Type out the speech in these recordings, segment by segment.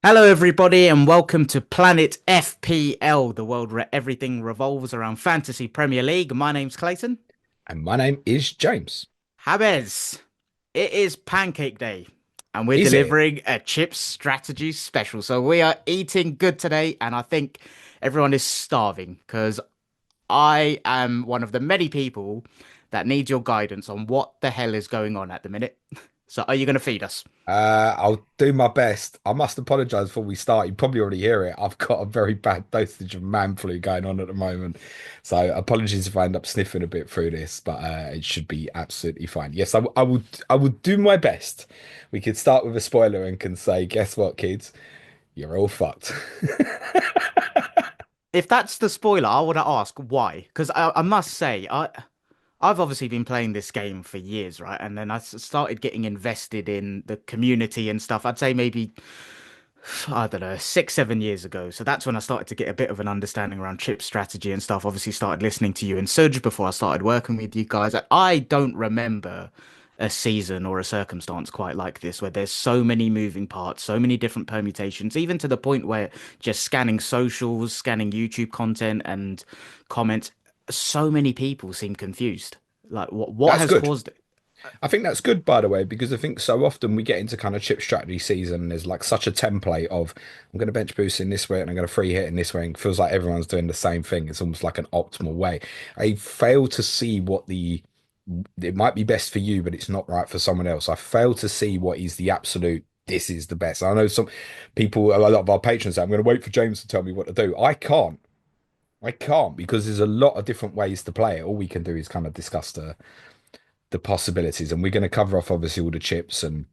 Hello, everybody, and welcome to Planet FPL, the world where everything revolves around Fantasy Premier League. My name's Clayton. And my name is James. Habez, it is Pancake Day, and we're Is it? delivering a chips strategy special. So we are eating good today, and I think everyone is starving because I am one of the many people that need your guidance on what the hell is going on at the minute. So are you going to feed us? I'll do my best. I must apologize before we start. You probably already hear it. I've got a very bad dosage of man flu going on at the moment. So apologies if I end up sniffing a bit through this, but it should be absolutely fine. Yes, I will do my best. We could start with a spoiler and can say, guess what, kids? You're all fucked. If that's the spoiler, I want to ask why. Because I must say, I've obviously been playing this game for years, right? And then started getting invested in the community and stuff. I'd say maybe, I don't know, 6, 7 years ago. So that's when I started to get a bit of an understanding around chip strategy and stuff. Obviously, started listening to you and Suj before I started working with you guys. I don't remember a season or a circumstance quite like this, where there's so many moving parts, so many different permutations, even to the point where just scanning socials, scanning YouTube content and comments, so many people seem confused. Like what That's has good. caused it? I think that's good, by the way, because I think so often we get into kind of chip strategy season. And there's like such a template of I'm going to bench boost in this way and I'm going to free hit in this way. And it feels like everyone's doing the same thing. It's almost like an optimal way. I fail to see what it might be best for you, but it's not right for someone else. I fail to see what is the absolute. This is the best. I know some people, a lot of our patrons say, I'm going to wait for James to tell me what to do. I can't. I can't because there's a lot of different ways to play it. All we can do is kind of discuss the possibilities. And we're going to cover off obviously all the chips and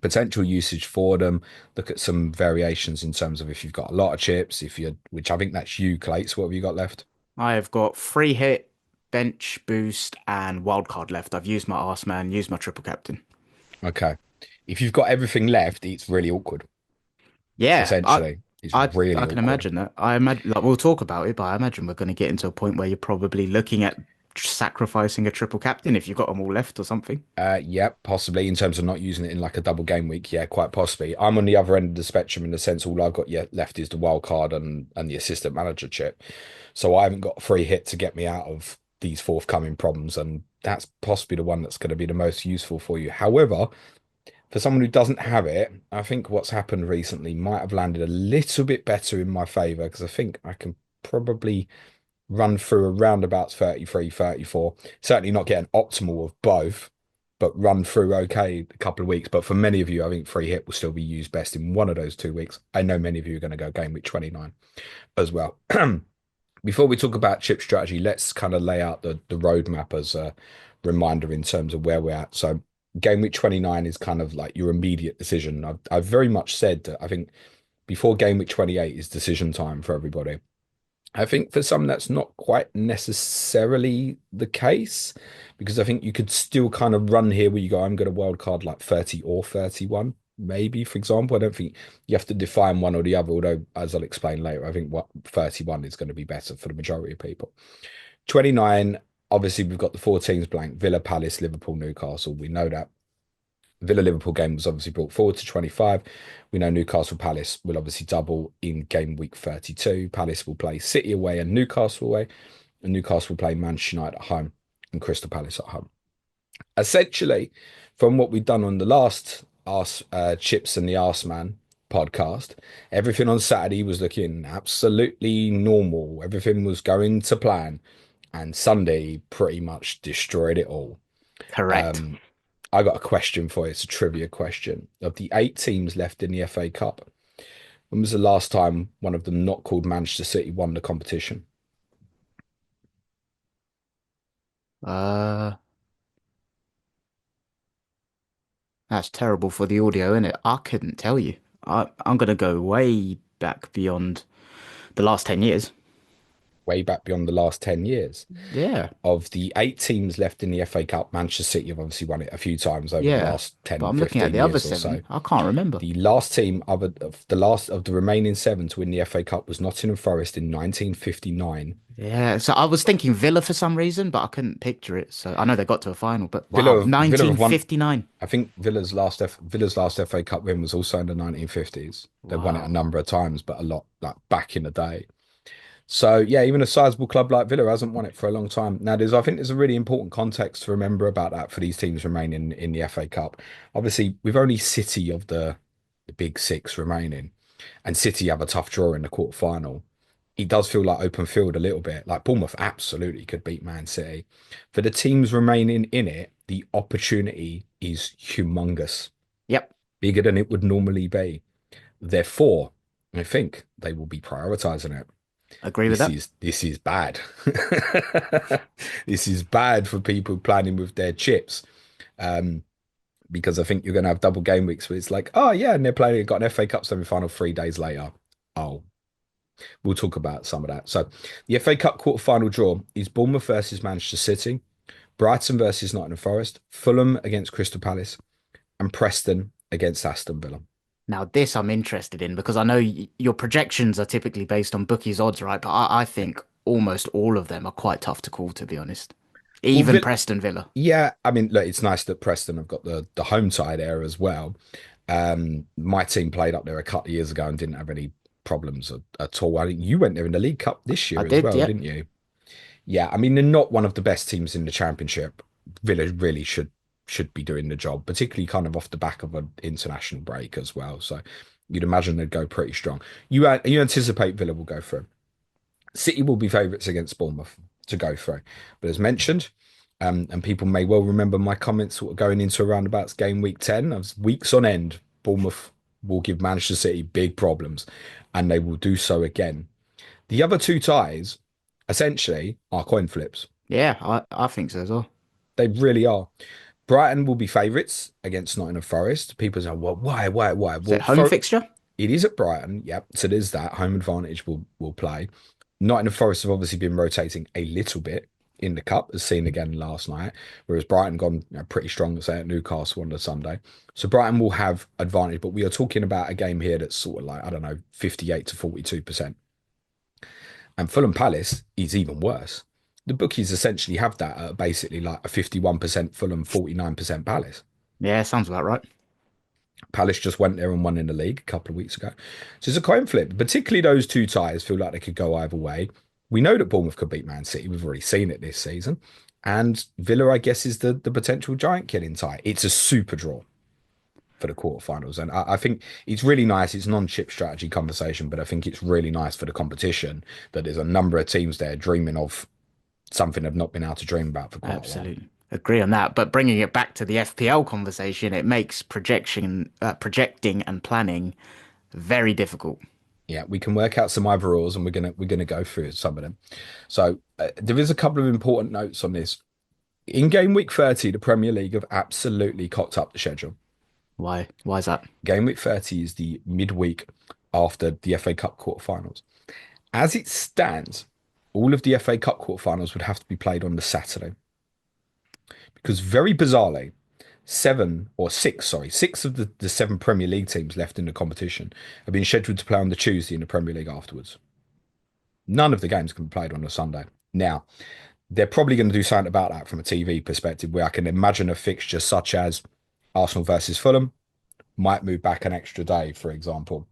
potential usage for them. Look at some variations in terms of if you've got a lot of chips, if you're, which I think that's you, Clates. What have you got left? I have got free hit, bench boost, and wildcard left. I've used my Assmen, used my triple captain. Okay. If you've got everything left, it's really awkward. Yeah, Essentially, it's I really can awkward. imagine that. I imagine like we'll talk about it, but I imagine we're going to get into a point where you're probably looking at sacrificing a triple captain if you've got them all left or something. Yeah, possibly in terms of not using it in like a double game week. Yeah, quite possibly. I'm on the other end of the spectrum in the sense all I've got yet left is the wild card and the assistant manager chip. So I haven't got a free hit to get me out of these forthcoming problems, and that's possibly the one that's going to be the most useful for you. However, for someone who doesn't have it, I think what's happened recently might have landed a little bit better in my favor because I think I can probably run through around about 33, 34. Certainly not get an optimal of both, but run through okay a couple of weeks. But for many of you, I think free hit will still be used best in one of those 2 weeks. I know many of you are going to go game week 29 as well. Before we talk about chip strategy, let's kind of lay out the roadmap as a reminder in terms of where we're at. So game week 29 is kind of like your immediate decision. I've very much said that I think before game week 28 is decision time for everybody. I think for some that's not quite necessarily the case because I think you could still kind of run here where you go, I'm going to wild card like 30 or 31, maybe, for example. I don't think you have to define one or the other, although as I'll explain later, I think what 31 is going to be better for the majority of people. 29, obviously we've got the four teams blank, Villa, Palace, Liverpool, Newcastle. We know that. Villa Liverpool game was obviously brought forward to 25. We know Newcastle Palace will obviously double in game week 32. Palace will play City away and Newcastle away, and Newcastle will play Manchester United at home and Crystal Palace at home. Essentially, from what we've done on the last Chips and the Arse Man podcast, everything on Saturday was looking absolutely normal. Everything was going to plan, and Sunday pretty much destroyed it all. Correct. Um, I got a question for you. It's a trivia question. Of the 8 teams left in the FA Cup, when was the last time one of them not called Manchester City won the competition? Uh, that's terrible for the audio, isn't it? I couldn't tell you. I'm gonna go way back beyond the last 10 years. way back beyond the last 10 years. Yeah, Of the 8 teams left in the FA Cup, Manchester City have obviously won it a few times over the yeah. last But 10, I'm looking at 15 the other years or so. seven. I can't remember. The last team of the last of the remaining 7 to win the FA Cup was Nottingham Forest in 1959. Yeah, so I was thinking Villa for some reason, but I couldn't picture it. So I know they got to a final, but wow, Villa have won. 1959. I think Villa's last FA Cup win was also in the 1950s. They've won it a Wow. number of times, but a lot like back in the day. So yeah, even a sizable club like Villa hasn't won it for a long time. Now, I think there's a really important context to remember about that for these teams remaining in the FA Cup. Obviously, we've only City of the big 6 remaining, and City have a tough draw in the quarter final. It does feel like open field a little bit. Like Bournemouth absolutely could beat Man City. For the teams remaining in it, the opportunity is humongous, Yep, bigger than it would normally be. Therefore, I think they will be prioritizing it. agree with This that. is this is bad. This is bad for people planning with their chips. Um, because I think you're going to have double game weeks where it's like, oh yeah, and they're playing, got an FA Cup semi-final 3 days later. Oh, we'll talk about some of that. So the FA Cup quarter-final draw is Bournemouth versus Manchester City, Brighton versus Nottingham Forest, Fulham against Crystal Palace, and Preston against Aston Villa. Now, this I'm interested in because I know your projections are typically based on bookies odds, right? But I think almost all of them are quite tough to call, to be honest. Well, Even Preston Villa. yeah, I mean, look, it's nice that Preston have got the home tie there as well. My team played up there a couple of years ago and didn't have any problems at all. I think you went there in the League Cup this I year as did, well, yep. didn't you? Yeah, I mean, they're not one of the best teams in the Championship. Villa really should be doing the job, particularly kind of off the back of an international break as well. So you'd imagine they'd go pretty strong. You anticipate Villa will go through. City will be favourites against Bournemouth to go through. But as mentioned, and people may well remember my comments sort of going into a roundabouts game week 10. I was weeks on end. Bournemouth will give Manchester City big problems, and they will do so again. The other 2 ties essentially are coin flips. Yeah, I think so as well. They really are. Brighton will be favourites against Nottingham Forest. People say, well, why? Is it Well, home fixture? it is at Brighton. Yep. So there's that. Home advantage will play. Nottingham Forest have obviously been rotating a little bit in the cup, as seen again last night, whereas Brighton gone pretty strong, say at Newcastle on the Sunday. So Brighton will have advantage, but we are talking about a game here that's sort of like, I don't know, 58 to 42%. And Fulham Palace is even worse. The bookies essentially have that at basically like a 51% Fulham, 49% Palace. Yeah, sounds about right. Palace just went there and won in the league a couple of weeks ago. So it's a coin flip. Particularly those 2 ties feel like they could go either way. We know that Bournemouth could beat Man City. We've already seen it this season. And Villa, I guess, is the potential giant killing tie. It's a super draw for the quarterfinals. And I think it's really nice. It's non-chip strategy conversation, but I think it's really nice for the competition that there's a number of teams there dreaming of something they've not been able to dream about for quite a while. Absolutely. Agree on that. But bringing it back to the FPL conversation, it makes projecting and planning very difficult. Yeah, we can work out some overalls, and we're gonna go through some of them. So there is a couple of important notes on this. In game week 30, the Premier League have absolutely cocked up the schedule. Why? Why is that? Game week 30 is the midweek after the FA Cup quarterfinals. As it stands, all of the FA Cup quarterfinals would have to be played on the Saturday. Because very bizarrely, 6 of the 7 Premier League teams left in the competition have been scheduled to play on the Tuesday in the Premier League afterwards. None of the games can be played on a Sunday. Now, they're probably going to do something about that from a TV perspective, where I can imagine a fixture such as Arsenal versus Fulham might move back an extra day, for example.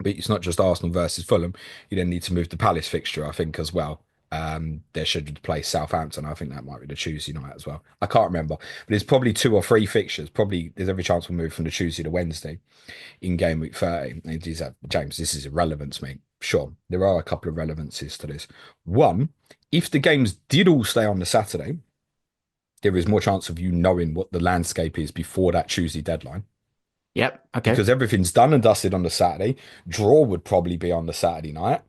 But it's not just Arsenal versus Fulham. You then need to move the Palace fixture, I think, as well. They're scheduled to play Southampton. I think that might be the Tuesday night as well. I can't remember, but it's probably 2 or 3 fixtures. Probably there's every chance we'll move from the Tuesday to Wednesday in game week 30. And James, this is irrelevant to me. Sure, there are a couple of relevancies to this. One, if the games did all stay on the Saturday, there is more chance of you knowing what the landscape is before that Tuesday deadline Yep. Okay. because everything's done and dusted on the Saturday. Draw would probably be on the Saturday night.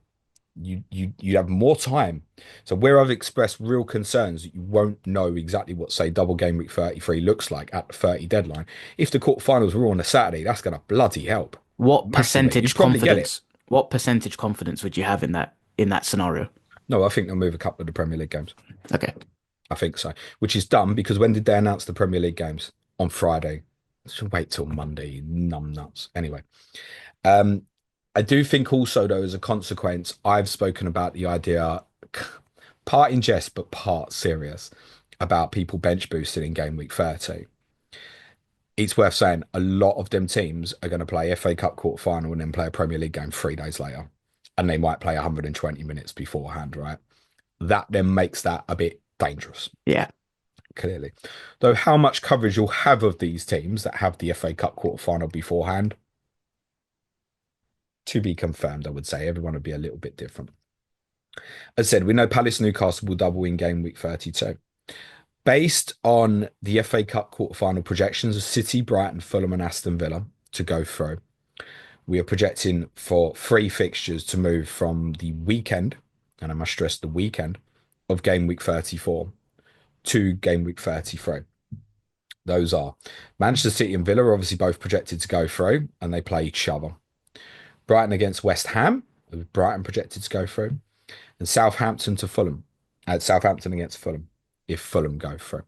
You have more time. So where I've expressed real concerns that you won't know exactly what, say, double game week 33 looks like at the 30 deadline. If the quarterfinals were on a Saturday, that's going to bloody help What massively. percentage You'd probably get it. confidence? What percentage confidence would you have in that scenario? No, I think they'll move a couple of the Premier League games. Okay. I think so. Which is dumb because when did they announce the Premier League games? On Friday. Should wait till Monday. Numb nuts. Anyway, um, I do think also though, as a consequence, I've spoken about the idea, part in jest but part serious, about people bench boosting in game week 30. It's worth saying a lot of them teams are going to play FA Cup quarter final and then play a Premier League game 3 days later, and they might play 120 minutes beforehand, right? That then makes that a bit dangerous, Yeah. clearly. Though how much coverage you'll have of these teams that have the FA Cup quarter final beforehand, to be confirmed, I would say. Everyone would be a little bit different. As I said, we know Palace Newcastle will double in game week 32. Based on the FA Cup quarter-final projections of City, Brighton, Fulham, and Aston Villa to go through, we are projecting for 3 fixtures to move from the weekend, and I must stress the weekend, of game week 34 to game week 33. Those are Manchester City and Villa are obviously both projected to go through, and they play each other. Brighton against West Ham, with Brighton projected to go through, and Southampton to Fulham. Southampton against Fulham, if Fulham go through.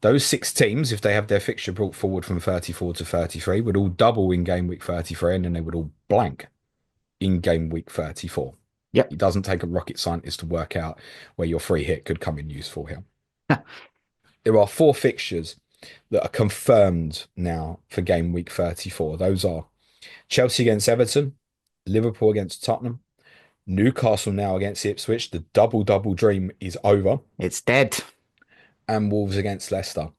Those 6 teams, if they have their fixture brought forward from 34 to 33, would all double in game week 33, and then they would all blank in game week 34. Yep. It doesn't take a rocket scientist to work out where your free hit could come in useful here. There are 4 fixtures that are confirmed now for game week 34. Those are Chelsea against Everton, Liverpool against Tottenham, Newcastle now against Ipswich. The double dream is over. It's dead. And Wolves against Leicester.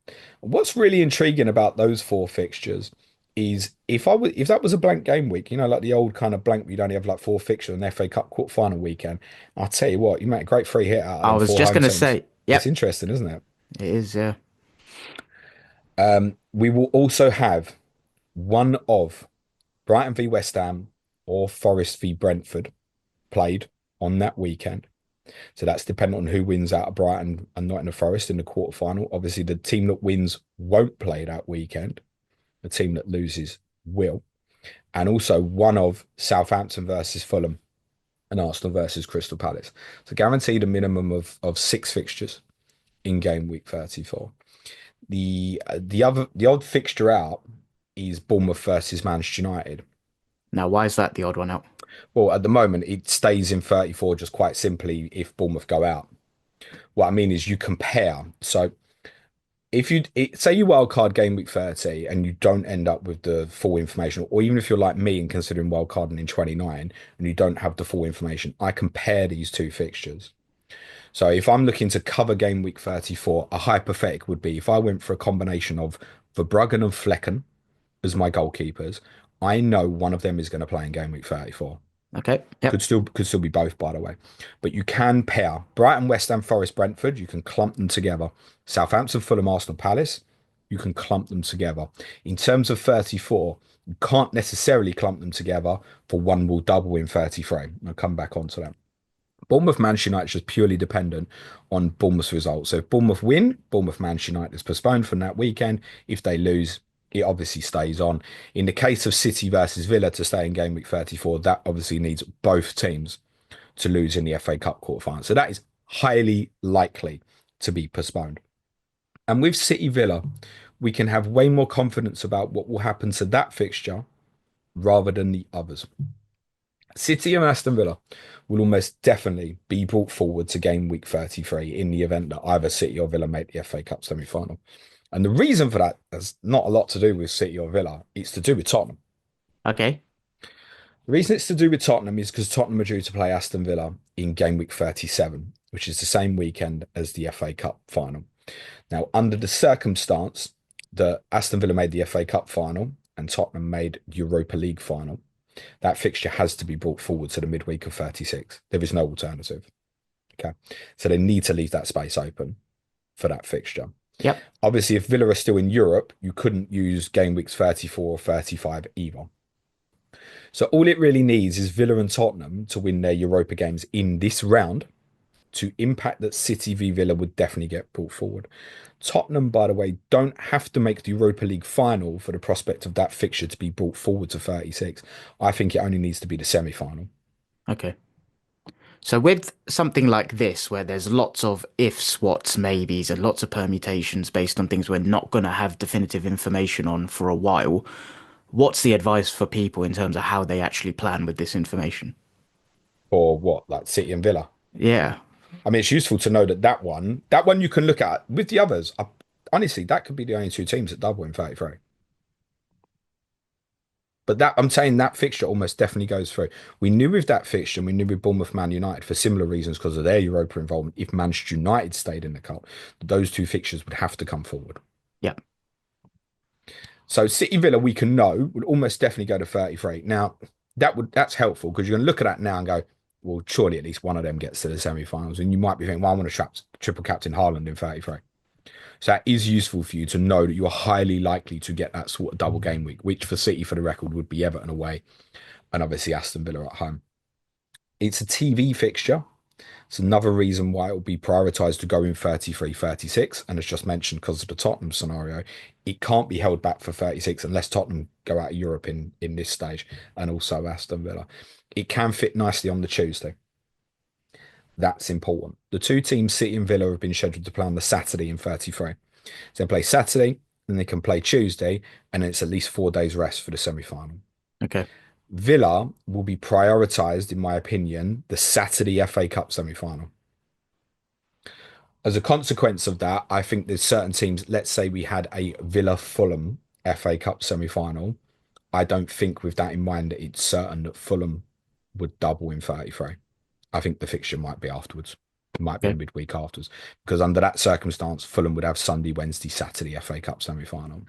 What's really intriguing about those 4 fixtures is if that was a blank game week, like the old kind of blank, you'd only have like 4 fixtures on the FA Cup quarter final weekend. I'll tell you what, you make a great free hit out of I them was four just home gonna teams. say, It's yep, interesting, isn't it? it is. We will also have one of Brighton v West Ham or Forest v Brentford played on that weekend. So that's dependent on who wins out of Brighton and Nottingham Forest in the quarter final. Obviously, the team that wins won't play that weekend. The team that loses will. And also one of Southampton versus Fulham and Arsenal versus Crystal Palace. So guaranteed a minimum of 6 fixtures in game week 34. The odd fixture out is Bournemouth versus Manchester United. Now, why is that the odd one out? Well, at the moment, it stays in 34 just quite simply if Bournemouth go out. What I mean is you compare. So if say you wildcard game week 30 and you don't end up with the full information, or even if you're like me and considering wildcarding in 29 and you don't have the full information, I compare these 2 fixtures. So if I'm looking to cover game week 34, a hypothetical would be if I went for a combination of Verbruggen and Flecken as my goalkeepers, I know one of them is going to play in game week 34. Okay. Yep. Could still be both, by the way. But you can pair Brighton, West Ham, Forest, Brentford. You can clump them together. Southampton, Fulham, Arsenal, Palace. You can clump them together. In terms of 34, you can't necessarily clump them together for one will double in 33. I'll come back onto that. Bournemouth, Manchester United is just purely dependent on Bournemouth's results. So if Bournemouth win, Bournemouth, Manchester United is postponed from that weekend. If they lose, it obviously stays on. In the case of City versus Villa to stay in game week 34, that obviously needs both teams to lose in the FA Cup quarterfinal. So that is highly likely to be postponed. And with City Villa, we can have way more confidence about what will happen to that fixture rather than the others. City and Aston Villa will almost definitely be brought forward to game week 33 in the event that either City or Villa make the FA Cup semi-final. And the reason for that has not a lot to do with City or Villa. It's to do with Tottenham. Okay. The reason it's to do with Tottenham is because Tottenham are due to play Aston Villa in game week 37, which is the same weekend as the FA Cup final. Now, under the circumstance that Aston Villa made the FA Cup final and Tottenham made the Europa League final, that fixture has to be brought forward to the midweek of 36. There is no alternative. Okay. So they need to leave that space open for that fixture. Yep. Obviously, if Villa are still in Europe, you couldn't use game weeks 34 or 35 either. So all it really needs is Villa and Tottenham to win their Europa games in this round to impact that City v Villa would definitely get brought forward. Tottenham, by the way, don't have to make the Europa League final for the prospect of that fixture to be brought forward to 36. I think it only needs to be the semi-final. Okay. So with something like this, where there's lots of ifs, whats, maybes, and lots of permutations based on things we're not going to have definitive information on for a while, what's the advice for people in terms of how they actually plan with this information? Or what, like City and Villa. Yeah, I mean, it's useful to know that one you can look at with the others. Honestly, that could be the only two teams that double in 33. But that I'm saying that fixture almost definitely goes through. We knew with that fixture, we knew with Bournemouth Man United for similar reasons because of their Europa involvement. If Manchester United stayed in the cup, those two fixtures would have to come forward. yeah, So City Villa, we can know would almost definitely go to 33. Now that's helpful because you're going to look at that now and go, well, surely at least one of them gets to the semi-finals, and you might be thinking, well, I want to trap triple captain Haaland in 33. So that is useful for you to know that you're highly likely to get that sort of double game week, which for City, for the record, would be Everton away and obviously Aston Villa at home. It's a TV fixture. It's another reason why it will be prioritised to go in 33, 36. And as just mentioned, because of the Tottenham scenario, it can't be held back for 36 unless Tottenham go out of Europe in this stage and also Aston Villa. It can fit nicely on the Tuesday. That's important. The two teams, City and Villa, have been scheduled to play on the Saturday in 33. So they play Saturday, then they can play Tuesday, and it's at least 4 days rest for the semi-final. okay. Villa will be prioritised, in my opinion, the Saturday FA Cup semi-final. As a consequence of that, I think there's certain teams, let's say we had a Villa Fulham FA Cup semi-final. I don't think with that in mind that it's certain that Fulham would double in 33. I think the fixture might be afterwards. It might be Okay. midweek afterwards. Because under that circumstance, Fulham would have Sunday, Wednesday, Saturday FA Cup semi-final.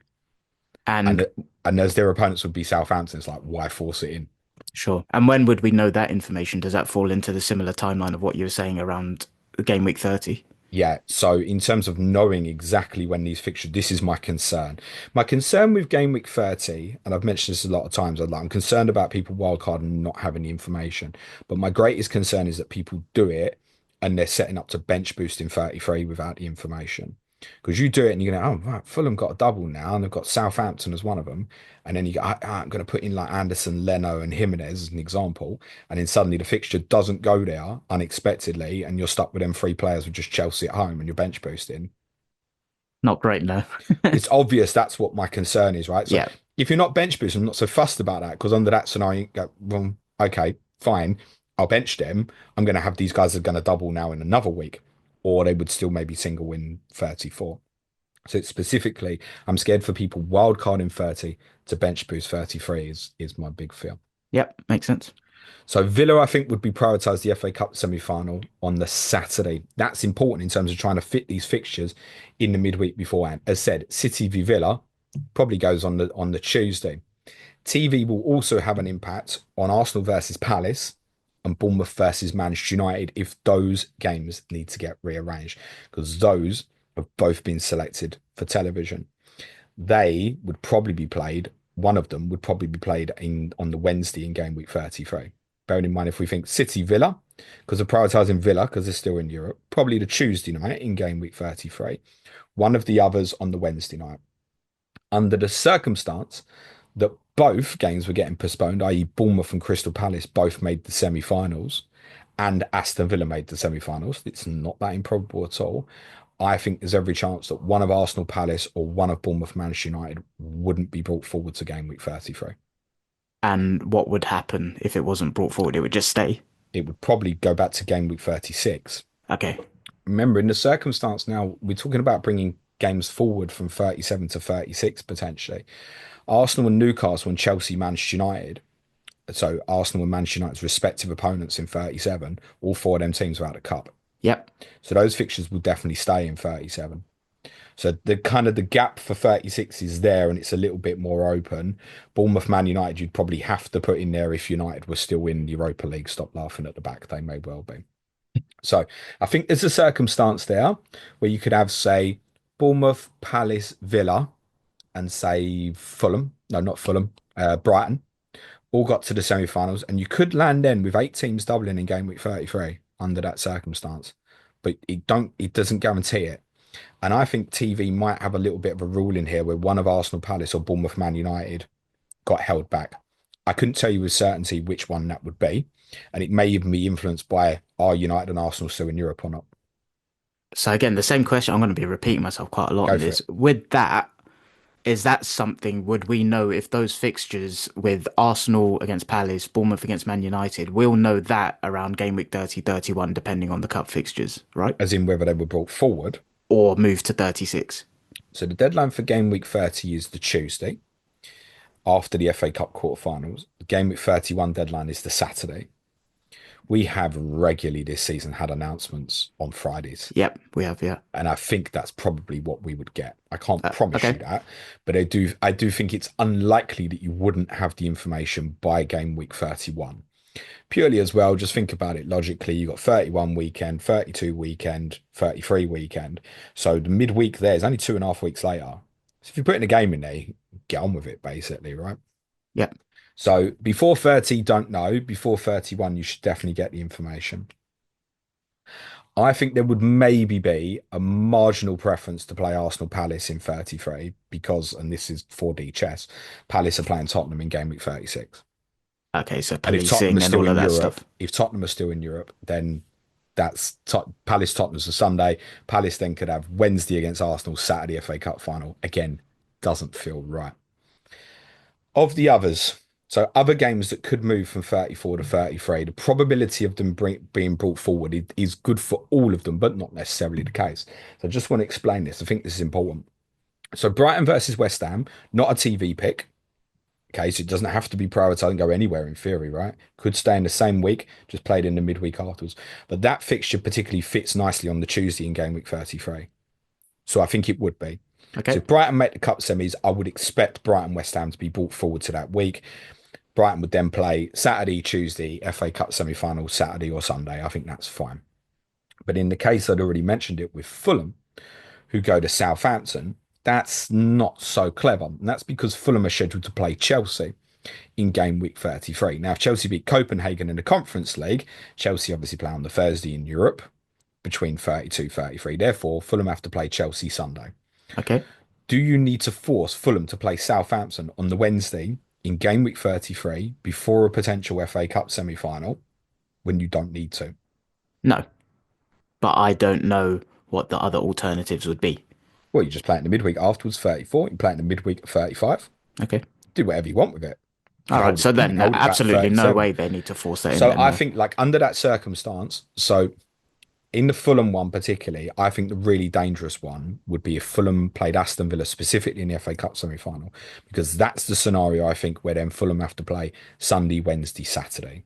And And and as their opponents would be Southampton, it's like, why force it in? sure. And when would we know that information? Does that fall into the similar timeline of what you were saying around game week 30? Yeah, so in terms of knowing exactly when these fixtures, this is my concern. My concern with game week 30, and I've mentioned this a lot of times, I'm concerned about people wildcard and not having the information. But my greatest concern is that people do it and they're setting up to bench boost in 33 without the information. Because you do it and you're going, oh, right, Fulham got a double now, and they've got Southampton as one of them. And then you go, I'm going to put in like Anderson, Leno, and Jimenez as an example. And then suddenly the fixture doesn't go there unexpectedly, and you're stuck with them three players with just Chelsea at home and you're bench boosting. Not great, no. It's obvious that's what my concern is, right? So Yeah, if you're not bench boosting, I'm not so fussed about that because under that scenario, you go, well, okay, fine, I'll bench them. I'm going to have these guys that are going to double now in another week, or they would still maybe single win 34. So specifically, I'm scared for people wildcard in 30 to bench boost 33 is my big fear. yep, makes sense. So Villa, I think, would be prioritised the FA Cup semi-final on the Saturday. That's important in terms of trying to fit these fixtures in the midweek beforehand. As said, City v Villa probably goes on the Tuesday. TV will also have an impact on Arsenal versus Palace and Bournemouth versus Manchester United if those games need to get rearranged because those have both been selected for television. They would probably be played. One of them would probably be played in on the Wednesday in game week 33. Bearing in mind if we think City Villa, because they're prioritising Villa because they're still in Europe, probably the Tuesday night in game week 33. One of the others on the Wednesday night. Under the circumstance that both games were getting postponed, i.e., Bournemouth and Crystal Palace both made the semi-finals, and Aston Villa made the semi-finals. It's not that improbable at all. I think there's every chance that one of Arsenal Palace or one of Bournemouth Manchester United wouldn't be brought forward to game week 33. And what would happen if it wasn't brought forward? It would just stay. It would probably go back to game week 36. Okay. Remember, in the circumstance now, we're talking about bringing games forward from 37 to 36 potentially. Arsenal and Newcastle and Chelsea, Manchester United. So Arsenal and Manchester United's respective opponents in 37, all four of them teams are out of cup. Yep. So those fixtures will definitely stay in 37. So the kind of the gap for 36 is there and it's a little bit more open. Bournemouth Man United, you'd probably have to put in there if United were still in the Europa League. Stop laughing at the back. They may well be. So I think there's a circumstance there where you could have, say, Bournemouth, Palace, Villa, and say Fulham. No, not Fulham. Brighton all got to the semi-finals, and you could land then with 8 teams doubling in game week 33 under that circumstance. But it doesn't guarantee it. And I think TV might have a little bit of a rule in here where one of Arsenal Palace or Bournemouth Man United got held back. I couldn't tell you with certainty which one that would be, and it may even be influenced by are United and Arsenal still in Europe or not. So again, the same question. I'm going to be repeating myself quite a lot Go on for this. it. With that, is that something, would we know if those fixtures with Arsenal against Palace, Bournemouth against Man United, we'll know that around game week 30, 31, depending on the cup fixtures, right? As in whether they were brought forward. Or move to 36. So the deadline for game week 30 is the Tuesday after the FA Cup quarterfinals. The game week 31 deadline is the Saturday. We have regularly this season had announcements on Fridays. Yep, we have, yeah. And I think that's probably what we would get. I can't promise Okay. you that, but I do think it's unlikely that you wouldn't have the information by game week 31. Purely as well, just think about it logically. You've got 31 weekend, 32 weekend, 33 weekend. So the midweek there is only 2.5 weeks later. So if you're putting a game in there, get on with it, basically, right? Yep. So before 30, don't know. Before 31, you should definitely get the information. I think there would maybe be a marginal preference to play Arsenal Palace in 33 because, and this is 4D chess, Palace are playing Tottenham in game week 36. Okay, so And if Tottenham are policing and still all of in that Europe, stuff. then that's Palace Tottenham's a Sunday. Palace then could have Wednesday against Arsenal, Saturday FA Cup final. Again, doesn't feel right. Of the others, so other games that could move from 34 to 33, the probability of them being brought forward is good for all of them, but not necessarily the case. So I just want to explain this. I think this is important. So Brighton versus West Ham, not a TV pick. Okay, so it doesn't have to be prioritised and go anywhere in theory, right? Could stay in the same week, just played in the midweek afterwards. But that fixture particularly fits nicely on the Tuesday in game week 33. So I think it would be. So Okay. if Brighton make the cup semis, I would expect Brighton West Ham to be brought forward to that week. Brighton would then play Saturday, Tuesday, FA Cup semi-final, Saturday or Sunday. I think that's fine. But in the case I'd already mentioned it with Fulham, who go to Southampton, that's not so clever. And that's because Fulham are scheduled to play Chelsea in game week 33. Now, if Chelsea beat Copenhagen in the Conference League, Chelsea obviously play on the Thursday in Europe between 32, 33. Therefore, Fulham have to play Chelsea Sunday. Okay. Do you need to force Fulham to play Southampton on the Wednesday in game week 33 before a potential FA Cup semi-final when you don't need to? No, but I don't know what the other alternatives would be. Well, you just play it in the midweek afterwards, 34. You play it in the midweek at 35. Okay. Do whatever you want with it. All right. So You can then, hold it back to absolutely no 37. way they need to force that in So then. I No. think like under that circumstance, so in the Fulham one particularly, I think the really dangerous one would be if Fulham played Aston Villa specifically in the FA Cup semi-final, because that's the scenario I think where then Fulham have to play Sunday, Wednesday, Saturday.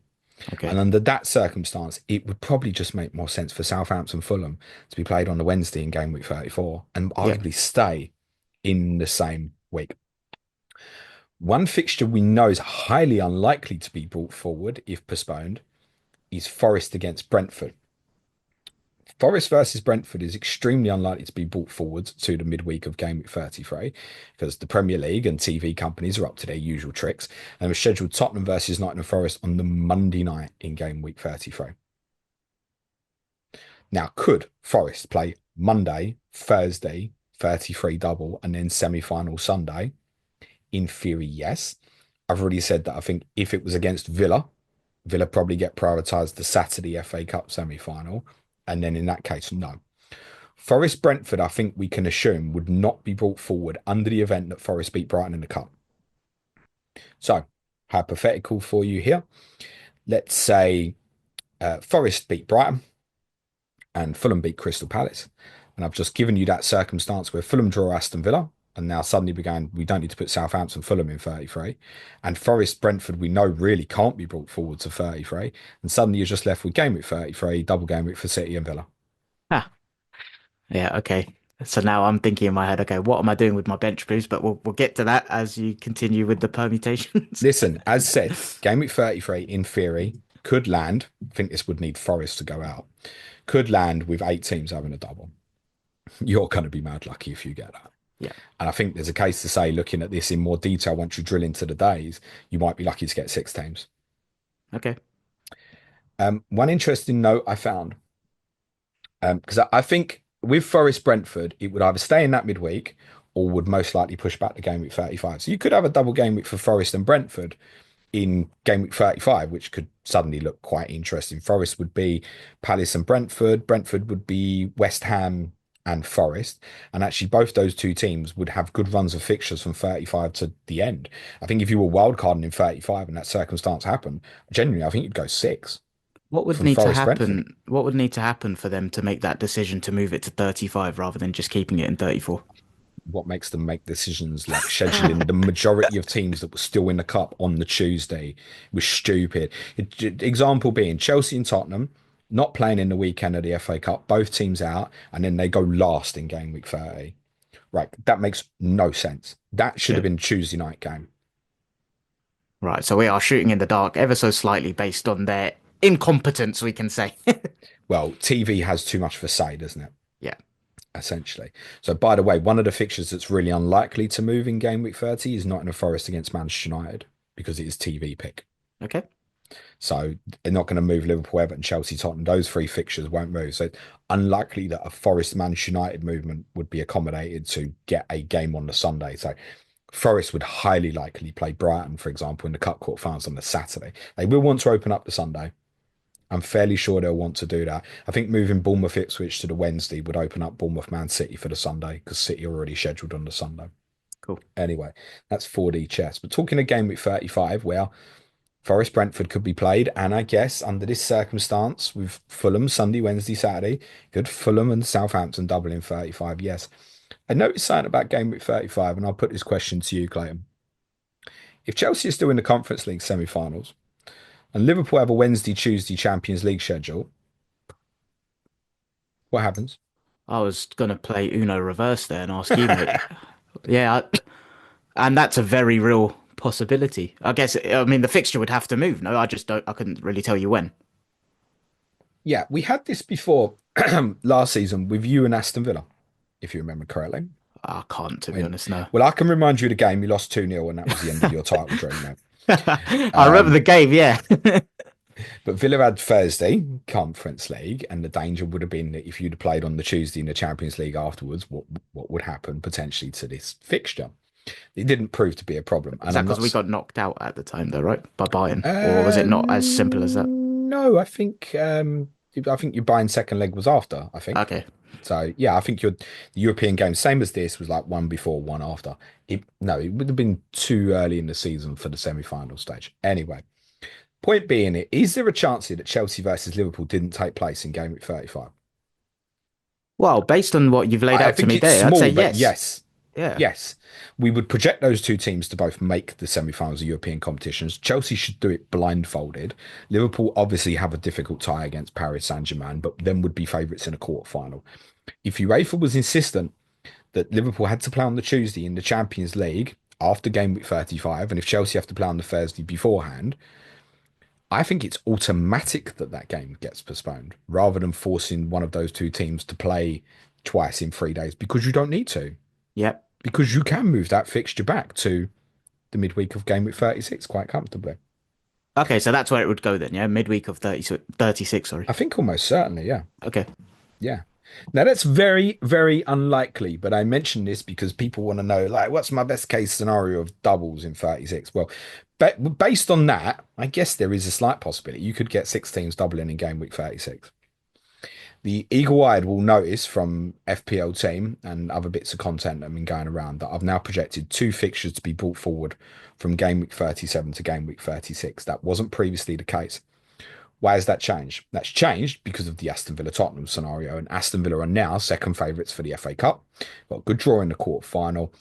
And Okay. under that circumstance, it would probably just make more sense for Southampton Fulham to be played on the Wednesday in game week 34 and Yeah. arguably stay in the same week. One fixture we know is highly unlikely to be brought forward if postponed is Forest against Brentford. Forest versus Brentford is extremely unlikely to be brought forward to the midweek of game week 33 because the Premier League and TV companies are up to their usual tricks and have scheduled Tottenham versus Nottingham Forest on the Monday night in game week 33. Now, could Forest play Monday, Thursday, 33 double, and then semi-final Sunday? In theory, yes. I've already said that I think if it was against Villa, Villa probably get prioritised the Saturday FA Cup semi-final. And then in that case, no. Forest Brentford, I think we can assume, would not be brought forward under the event that Forest beat Brighton in the Cup. So, hypothetical for you here. Let's say Forest beat Brighton and Fulham beat Crystal Palace. And I've just given you that circumstance where Fulham draw Aston Villa. And now suddenly we don't need to put Southampton Fulham in 33. And Forest Brentford, we know really can't be brought forward to 33. And suddenly you're just left with game week 33, double game week for City and Villa. Ah, yeah. Okay. So now I'm thinking in my head, okay, what am I doing with my bench boost? But we'll get to that as you continue with the permutations. Listen, as said, game week 33 in theory could land. I think this would need Forest to go out. Could land with 8 teams having a double. You're going to be mad lucky if you get that. Yeah. And I think there's a case to say, looking at this in more detail, once you drill into the days, you might be lucky to get 6 teams. Okay. One interesting note I found, because I think with Forest Brentford, it would either stay in that midweek or would most likely push back the game week 35. So you could have a double game week for Forest and Brentford in game week 35, which could suddenly look quite interesting. Forest would be Palace and Brentford. Brentford would be West Ham and Forest. And actually, both those two teams would have good runs of fixtures from 35 to the end. I think if you were wildcarding in 35 and that circumstance happened, genuinely, I think you'd go six What would from need to Forest Brentford. happen? What would need to happen for them to make that decision to move it to 35 rather than just keeping it in 34? What makes them make decisions like scheduling the majority of teams that were still in the cup on the Tuesday was stupid. Example being Chelsea and Tottenham not playing in the weekend of the FA Cup, both teams out, and then they go last in game week 30. Right, that makes no sense. That should have Okay. been Tuesday night game. Right, so we are shooting in the dark ever so slightly based on their incompetence, we can say. Well, TV has too much for say, doesn't it? Yeah. Essentially. So, by the way, one of the fixtures that's really unlikely to move in game week 30 is Nottingham Forest against Manchester United because it is TV pick. Okay. So they're not going to move Liverpool, Everton, Chelsea, Tottenham. Those three fixtures won't move. So unlikely that a Forest Manchester United movement would be accommodated to get a game on the Sunday. So Forest would highly likely play Brighton, for example, in the Cup quarterfinals on the Saturday. They will want to open up the Sunday. I'm fairly sure they'll want to do that. I think moving Bournemouth Ipswich to the Wednesday would open up Bournemouth Man City for the Sunday because City are already scheduled on the Sunday. Cool. Anyway, that's 4D chess. But talking a game with 35, where Forest Brentford could be played, and I guess under this circumstance, with Fulham Sunday, Wednesday, Saturday, could Fulham and Southampton double in 35? Yes. I noticed something about game week 35, and I'll put this question to you, Clayton. If Chelsea is still in the Conference League semi-finals and Liverpool have a Wednesday, Tuesday Champions League schedule, what happens? I was gonna play Uno reverse there and ask you, mate. Yeah, and that's a very real possibility. I guess, I mean, the fixture would have to move. No, I just don't, I couldn't really tell you when. Yeah, we had this before last season with you and Aston Villa, if you remember correctly. I can't, to be When, honest, no. well, I can remind you of the game. You lost 2-0, and that was the end of your title dream, mate. I remember Um, the game, yeah. but Villa had Thursday Conference League, and the danger would have been that if you'd have played on the Tuesday in the Champions League afterwards, what would happen potentially to this fixture? It didn't prove to be a problem, Is and that I'm because we not. got knocked out at the time, though, right? By Bayern? Or was it not as simple as that? No, I think your buying second leg was after. I think Okay. so. Yeah, I think your the European game, same as this, was like one before, one after. No, it would have been too early in the season for the semi-final stage. Anyway, point being, is there a chance here that Chelsea versus Liverpool didn't take place in game week 35? Well, based on what you've laid I out to think me it's there, I'd say small, but yes. yes, Yeah. yes, we would project those two teams to both make the semi-finals of European competitions. Chelsea should do it blindfolded. Liverpool obviously have a difficult tie against Paris Saint-Germain, but then would be favourites in a quarter-final. If UEFA was insistent that Liverpool had to play on the Tuesday in the Champions League after game week 35, and if Chelsea have to play on the Thursday beforehand, I think it's automatic that that game gets postponed rather than forcing one of those two teams to play twice in 3 days because you don't need to. Yep. Because you can move that fixture back to the midweek of game week 36 quite comfortably. Okay, so that's where it would go then, yeah? Midweek of 36, sorry. I think almost certainly, yeah. Okay. Yeah. Now that's very, very unlikely, but I mention this because people want to know, like, what's my best case scenario of doubles in 36? Well, based on that, I guess there is a slight possibility you could get six teams doubling in game week 36. The eagle-eyed will notice from FPL team and other bits of content that have been going around that I've now projected two fixtures to be brought forward from game week 37 to game week 36. That wasn't previously the case. Why has that changed? That's changed because of the Aston Villa Tottenham scenario, and Aston Villa are now second favourites for the FA Cup. Got a good draw in the quarter final.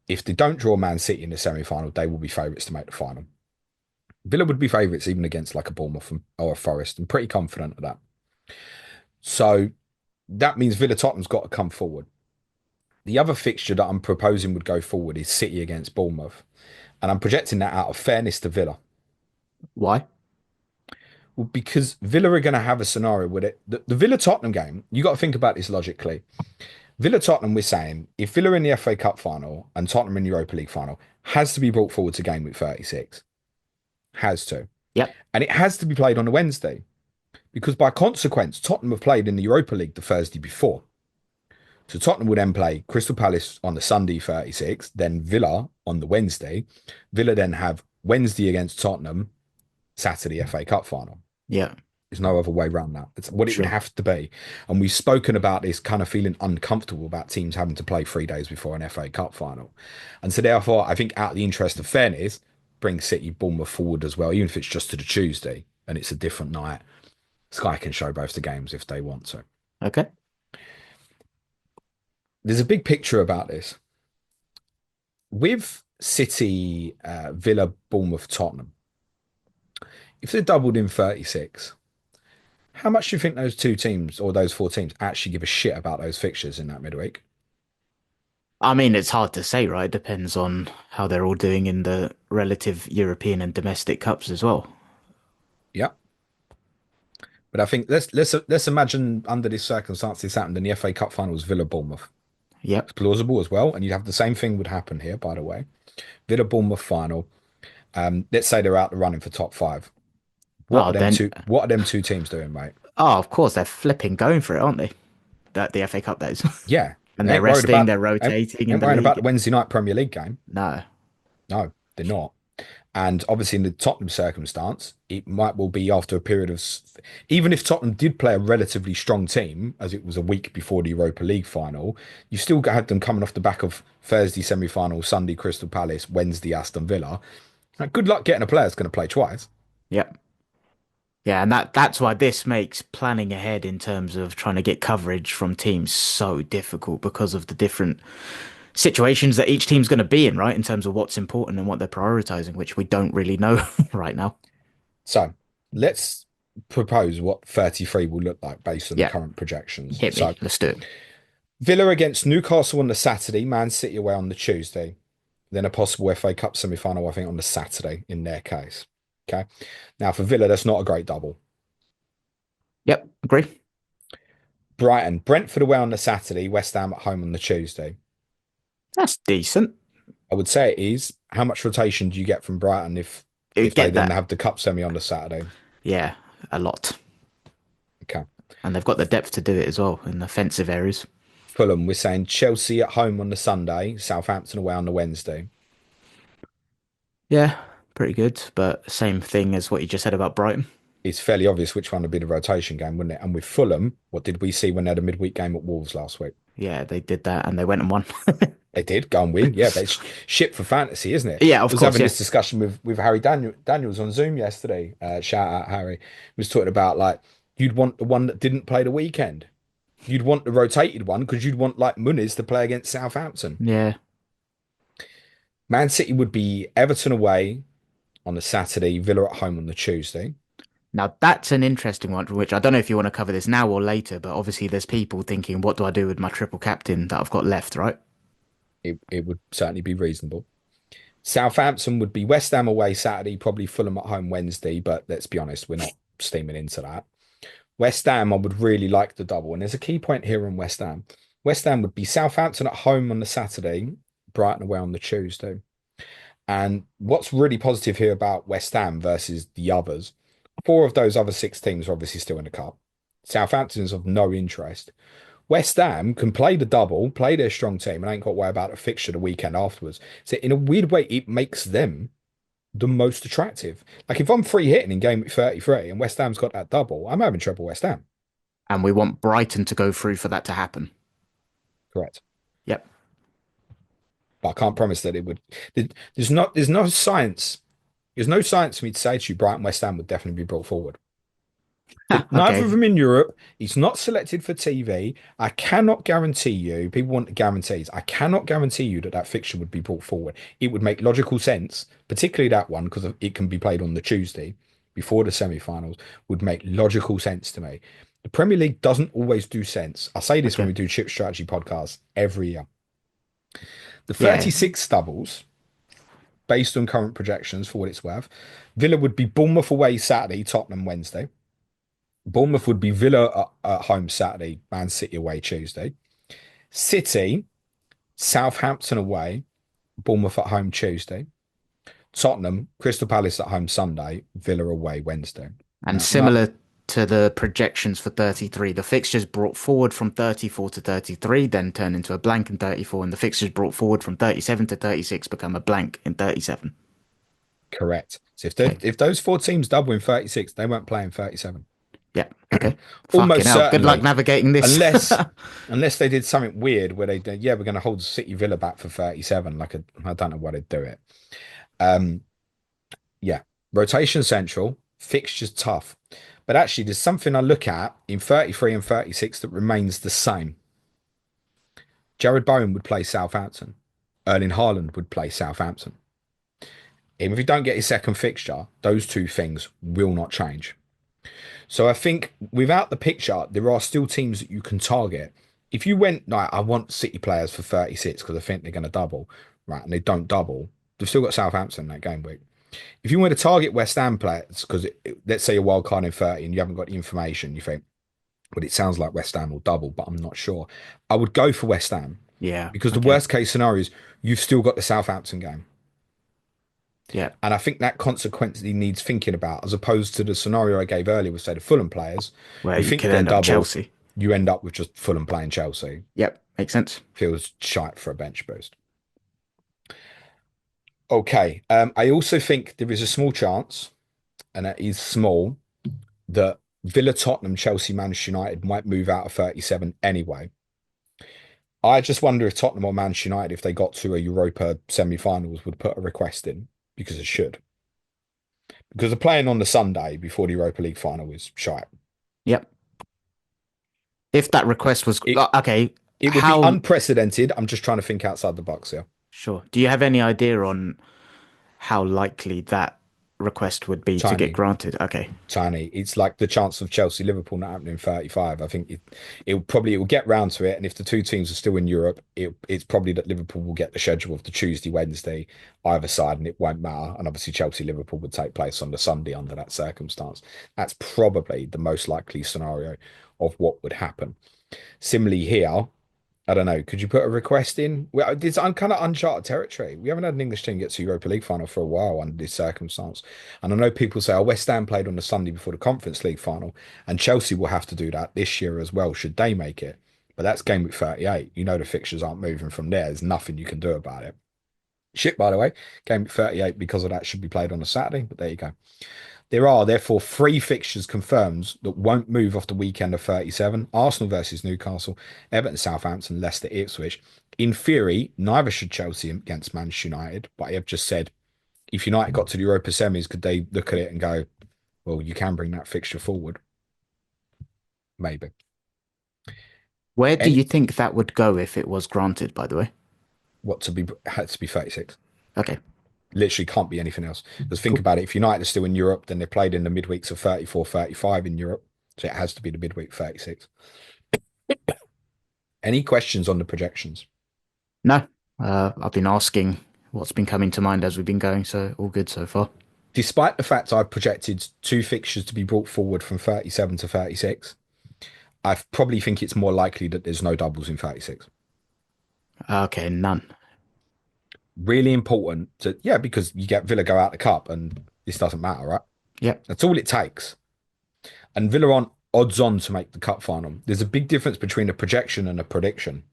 If they don't draw Man City in the semi final, they will be favourites to make the final. Villa would be favourites even against like a Bournemouth or a Forest. I'm pretty confident of that. So that means Villa Tottenham's got to come forward. The other fixture that I'm proposing would go forward is City against Bournemouth. And I'm projecting that out of fairness to Villa. Why? Well, because Villa are going to have a scenario with it. The Villa Tottenham game, you got to think about this logically. Villa Tottenham, we're saying, if Villa in the FA Cup final and Tottenham in the Europa League final, has to be brought forward to game week 36. Has to. Yep. And it has to be played on a Wednesday. Because by consequence, Tottenham have played in the Europa League the Thursday before. So Tottenham would then play Crystal Palace on the Sunday 36, then Villa on the Wednesday. Villa then have Wednesday against Tottenham, Saturday FA Cup final. Yeah, There's no other way around that. It's what it would sure. have to be. And we've spoken about this kind of feeling uncomfortable about teams having to play 3 days before an FA Cup final. And so therefore, I think out of the interest of fairness, bring City Bournemouth forward as well, even if it's just to the Tuesday and it's a different night. Sky can show both the games if they want to. Okay. There's a big picture about this. With City, Villa, Bournemouth, Tottenham, if they're doubled in 36, how much do you think those two teams or those four teams actually give a shit about those fixtures in that midweek? I mean, it's hard to say, right? Depends on how they're all doing in the relative European and domestic cups as well. Yeah. But I think let's imagine under this circumstance this happened in the FA Cup finals, Villa Bournemouth. It's Yep. plausible as well, and you'd have the same thing would happen here, by the way. Villa Bournemouth final. Let's say they're out the running for top five. What Oh, are them then, two? What are them two teams doing, mate? oh, of course, they're flipping going for it, aren't they? That the FA Cup days. Yeah, And they they're resting, they're rotating in ain't the worrying about the league. Wednesday night Premier League game. No. No, they're not. And obviously, in the Tottenham circumstance, it might well be after a period of, even if Tottenham did play a relatively strong team, as it was a week before the Europa League final, you still had them coming off the back of Thursday semi-final, Sunday Crystal Palace, Wednesday Aston Villa. Like, good luck getting a player that's going to play twice. Yep. Yeah, and that's why this makes planning ahead in terms of trying to get coverage from teams so difficult because of the different situations that each team's going to be in, right? In terms of what's important and what they're prioritizing, which we don't really know right now. So let's propose what 33 will look like based on the Yeah, current projections. hit me. So Let's do it. Villa against Newcastle on the Saturday, Man City away on the Tuesday. Then a possible FA Cup semi-final, I think, on the Saturday in their case. Okay. Now for Villa, that's not a great double. Yep, agree. Brighton, Brentford away on the Saturday, West Ham at home on the Tuesday. That's decent. I would say it is. How much rotation do you get from Brighton You if they get then that. have the cup semi on the Saturday? Yeah, a lot. Okay. And they've got the depth to do it as well in offensive areas. Fulham, we're saying Chelsea at home on the Sunday, Southampton away on the Wednesday. Yeah, pretty good. But same thing as what you just said about Brighton. It's fairly obvious which one would be the rotation game, wouldn't it? And with Fulham, what did we see when they had a midweek game at Wolves last week? Yeah, they did that and they went and won. They did go and win. Yeah, but it's shit for fantasy, isn't it? Yeah, I of was course, having yeah. this discussion with Harry Daniels on Zoom yesterday. Shout out Harry. He was talking about like you'd want the one that didn't play the weekend. You'd want the rotated one because you'd want like Muniz to play against Southampton. Yeah. Man City would be Everton away on the Saturday, Villa at home on the Tuesday. Now that's an interesting one, which I don't know if you want to cover this now or later, but obviously there's people thinking, what do I do with my triple captain that I've got left, right? It would certainly be reasonable. Southampton would be West Ham away Saturday, probably Fulham at home Wednesday, but let's be honest, we're not steaming into that. West Ham, I would really like the double. And there's a key point here on West Ham. West Ham would be Southampton at home on the Saturday, Brighton away on the Tuesday. And what's really positive here about West Ham versus the others, four of those other six teams are obviously still in the cup. Southampton's of no interest. West Ham can play the double, play their strong team, and ain't got to worry about a fixture the weekend afterwards. So in a weird way, it makes them the most attractive. Like if I'm free hitting in game week 33 and West Ham's got that double, I'm having trouble West Ham. And we want Brighton to go through for that to happen. Correct. Yep. But I can't promise that it would. There's no science. There's no science for me to say to you, Brighton West Ham would definitely be brought forward. Neither of Okay. them in Europe. He's not selected for TV. I cannot guarantee you, people want guarantees. I cannot guarantee you that that fixture would be brought forward. It would make logical sense, particularly that one, because it can be played on the Tuesday before the semi-finals, would make logical sense to me. The Premier League doesn't always do sense. I say this when Okay. we do chip strategy podcasts every year. The Yeah. 36 doubles, based on current projections for what it's worth, Villa would be Bournemouth away Saturday, Tottenham Wednesday. Bournemouth would be Villa at home Saturday, Man City away Tuesday. City, Southampton away, Bournemouth at home Tuesday. Tottenham, Crystal Palace at home Sunday, Villa away Wednesday. And Now, no, similar to the projections for 33, the fixtures brought forward from 34 to 33, then turn into a blank in 34, and the fixtures brought forward from 37 to 36 become a blank in 37. Correct. So Okay. if those four teams double in 36, they won't play in 37. Yeah. Okay. Fucking Almost hell. Good luck certainly, navigating this. unless unless they did something weird where they did, yeah, we're going to hold City Villa back for 37. I don't know why they'd do it. Um, yeah, rotation central, fixtures tough, but actually, there's something I look at in 33 and 36 that remains the same. Jared Bowen would play Southampton. Erling Haaland would play Southampton. Even if he don't get his second fixture, those two things will not change. So I think without the picture, there are still teams that you can target. If you went, like, I want City players for 36 because I think they're going to double, right? And they don't double, they've still got Southampton that game week. If you want to target West Ham players, because let's say you're wild card in 30 and you haven't got the information, you think, well, it sounds like West Ham will double, but I'm not sure. I would go for West Ham Yeah. because the Okay. worst case scenario is you've still got the Southampton game. Yeah. And I think that consequently needs thinking about, as opposed to the scenario I gave earlier with, say, the Fulham players. Where You you think could they're end up double, Chelsea. you end up with just Fulham playing Chelsea. Yep. Makes sense. Feels shite for a bench boost. Okay. I also think there is a small chance, and it is small, that Villa, Tottenham, Chelsea, Manchester United might move out of 37 anyway. I just wonder if Tottenham or Manchester United, if they got to a Europa semi-finals, would put a request in because it should. Because the playing on the Sunday before the Europa League final is shite. Yep. If that request was It okay, it would be how unprecedented. I'm just trying to think outside the box here. sure. Do you have any idea on how likely that request would be to get Tiny, granted? Okay. tiny. It's like the chance of Chelsea Liverpool not happening in 35. I think it will get round to it. And if the two teams are still in Europe, it's probably that Liverpool will get the schedule of the Tuesday, Wednesday, either side, and it won't matter. And obviously Chelsea Liverpool would take place on the Sunday under that circumstance. That's probably the most likely scenario of what would happen. Similarly here, I don't know. Could you put a request in? Well, it's kind of uncharted territory. We haven't had an English team get to Europa League final for a while under this circumstance. And I know people say, oh, West Ham played on the Sunday before the Conference League final, and Chelsea will have to do that this year as well, should they make it. But that's game week 38. You know the fixtures aren't moving from there. There's nothing you can do about it. Shit, by the way, game week 38 because of that should be played on a Saturday, but there you go. There are therefore three fixtures confirmed that won't move off the weekend of 37. Arsenal versus Newcastle, Everton, Southampton, Leicester, Ipswich. In theory, neither should Chelsea against Manchester United, but I have just said, if United got to the Europa semis, could they look at it and go, well, you can bring that fixture forward? Maybe. Where do Any you think that would go if it was granted, by the way? what to be had to be 36. Okay. Literally can't be anything else. Because think Cool. about it, if United are still in Europe, then they played in the midweeks of 34, 35 in Europe. So it has to be the midweek 36. Any questions on the projections? No. I've been asking what's been coming to mind as we've been going, so all good so far. Despite the fact I've projected two fixtures to be brought forward from 37 to 36, I probably think it's more likely that there's no doubles in 36. Okay, none. Really important to, yeah, because you get Villa go out the cup and this doesn't matter, right? Yep. That's all it takes. And Villa aren't odds on to make the cup final. There's a big difference between a projection and a prediction.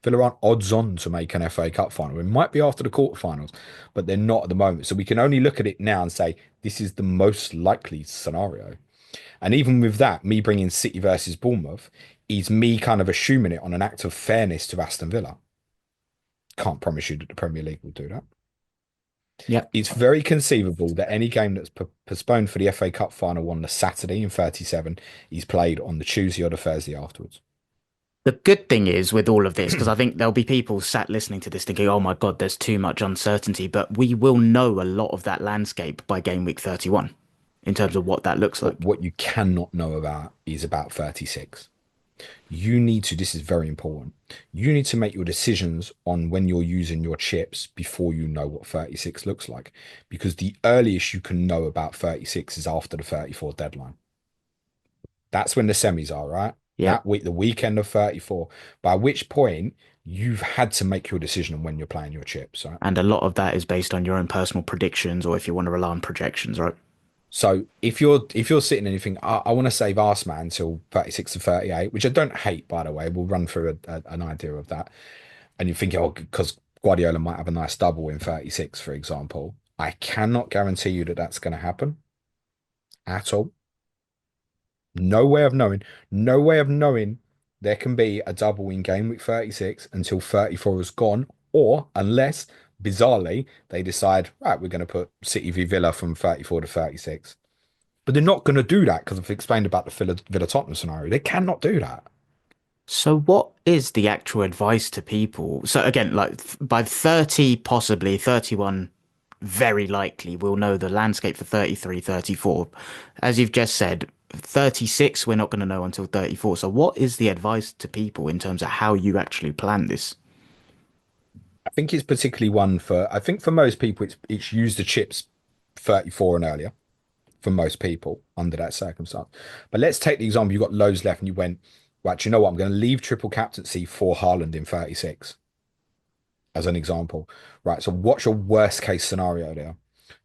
Villa aren't odds on to make an FA Cup final. It might be after the quarterfinals, but they're not at the moment. So we can only look at it now and say this is the most likely scenario. And even with that, me bringing City versus Bournemouth is me kind of assuming it on an act of fairness to Aston Villa. Can't promise you that the Premier League will do that. Yep. It's very conceivable that any game that's postponed for the FA Cup final on the Saturday in 37 is played on the Tuesday or the Thursday afterwards. The good thing is with all of this, because I think there'll be people sat listening to this thinking, oh my God, there's too much uncertainty, but we will know a lot of that landscape by game week 31 in terms of what that looks But like. what you cannot know about is about 36. You need to, this is very important. You need to make your decisions on when you're using your chips before you know what 36 looks like. Because the earliest you can know about 36 is after the 34 deadline. That's when the semis are, right? Yep. That week, the weekend of 34, by which point you've had to make your decision on when you're playing your chips, right? And a lot of that is based on your own personal predictions or if you want to rely on projections, right? So if you're sitting and you think, I want to save Assmen until 36 to 38, which I don't hate, by the way, we'll run through an idea of that. And you think, oh, because Guardiola might have a nice double in 36, for example. I cannot guarantee you that that's going to happen at all. No way of knowing. No way of knowing there can be a double in game week 36 until 34 is gone, or unless, bizarrely, they decide, right, we're going to put City v Villa from 34 to 36. But they're not going to do that because I've explained about the Villa Tottenham scenario. They cannot do that. So what is the actual advice to people? So again, like by 30, possibly 31, very likely we'll know the landscape for 33, 34. As you've just said, 36, we're not going to know until 34. So what is the advice to people in terms of how you actually plan this? I think it's particularly one for, I think for most people, it's use the chips 34 and earlier for most people under that circumstance. But let's take the example, you've got loads left and you went, right, you know what? I'm going to leave triple captaincy for Haaland in 36 as an example. Right. So what's your worst case scenario there?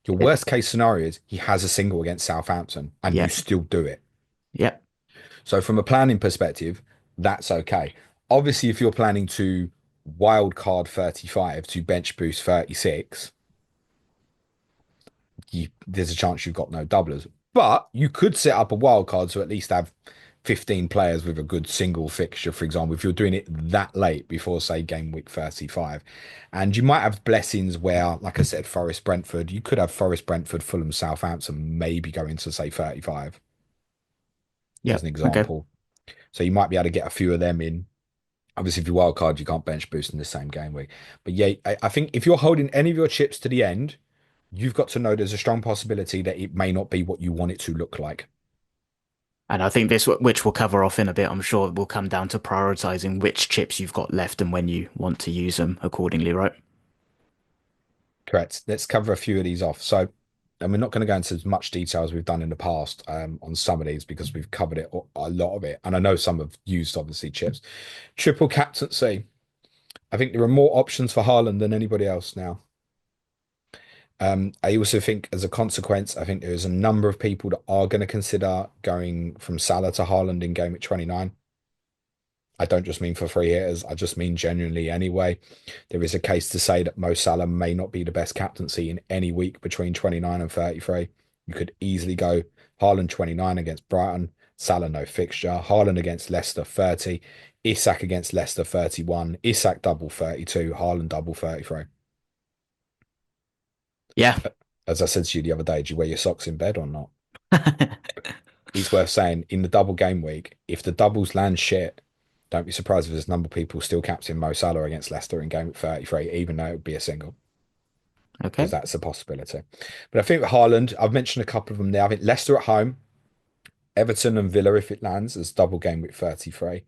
Your It, worst case scenario is he has a single against Southampton and you yeah, still do it. yeah. So from a planning perspective, that's okay. Obviously, if you're planning to wild card 35 to bench boost 36, there's a chance you've got no doublers. But you could set up a wild card to at least have 15 players with a good single fixture, for example, if you're doing it that late before, say, game week 35. And you might have blessings where, like I said, Forest Brentford, you could have Forest Brentford, Fulham, Southampton, maybe going to, say, 35 Yeah. as an Okay. example. So you might be able to get a few of them in. Obviously, if you wild card, you can't bench boost in the same game week. But yeah, I think if you're holding any of your chips to the end, you've got to know there's a strong possibility that it may not be what you want it to look like. And I think this, which we'll cover off in a bit, I'm sure it will come down to prioritizing which chips you've got left and when you want to use them accordingly, right? Correct. Let's cover a few of these off. So, and we're not going to go into as much detail as we've done in the past on some of these because we've covered it a lot of it. And I know some have used obviously chips. Triple captaincy. I think there are more options for Haaland than anybody else now. I also think as a consequence, I think there's a number of people that are going to consider going from Salah to Haaland in game at 29. I don't just mean for free hitters, I just mean genuinely anyway. There is a case to say that Mo Salah may not be the best captaincy in any week between 29 and 33. You could easily go Haaland 29 against Brighton, Salah no fixture, Haaland against Leicester 30, Isak against Leicester 31, Isak double 32, Haaland double 33. Yeah. As I said to you the other day, do you wear your socks in bed or not? It's worth saying in the double game week, if the doubles land shit, don't be surprised if there's a number of people still captain Mo Salah against Leicester in game week 33, even though it would be a single, because Okay. that's a possibility. But I think with Haaland, I've mentioned a couple of them there. I think Leicester at home, Everton and Villa if it lands as double game week 33.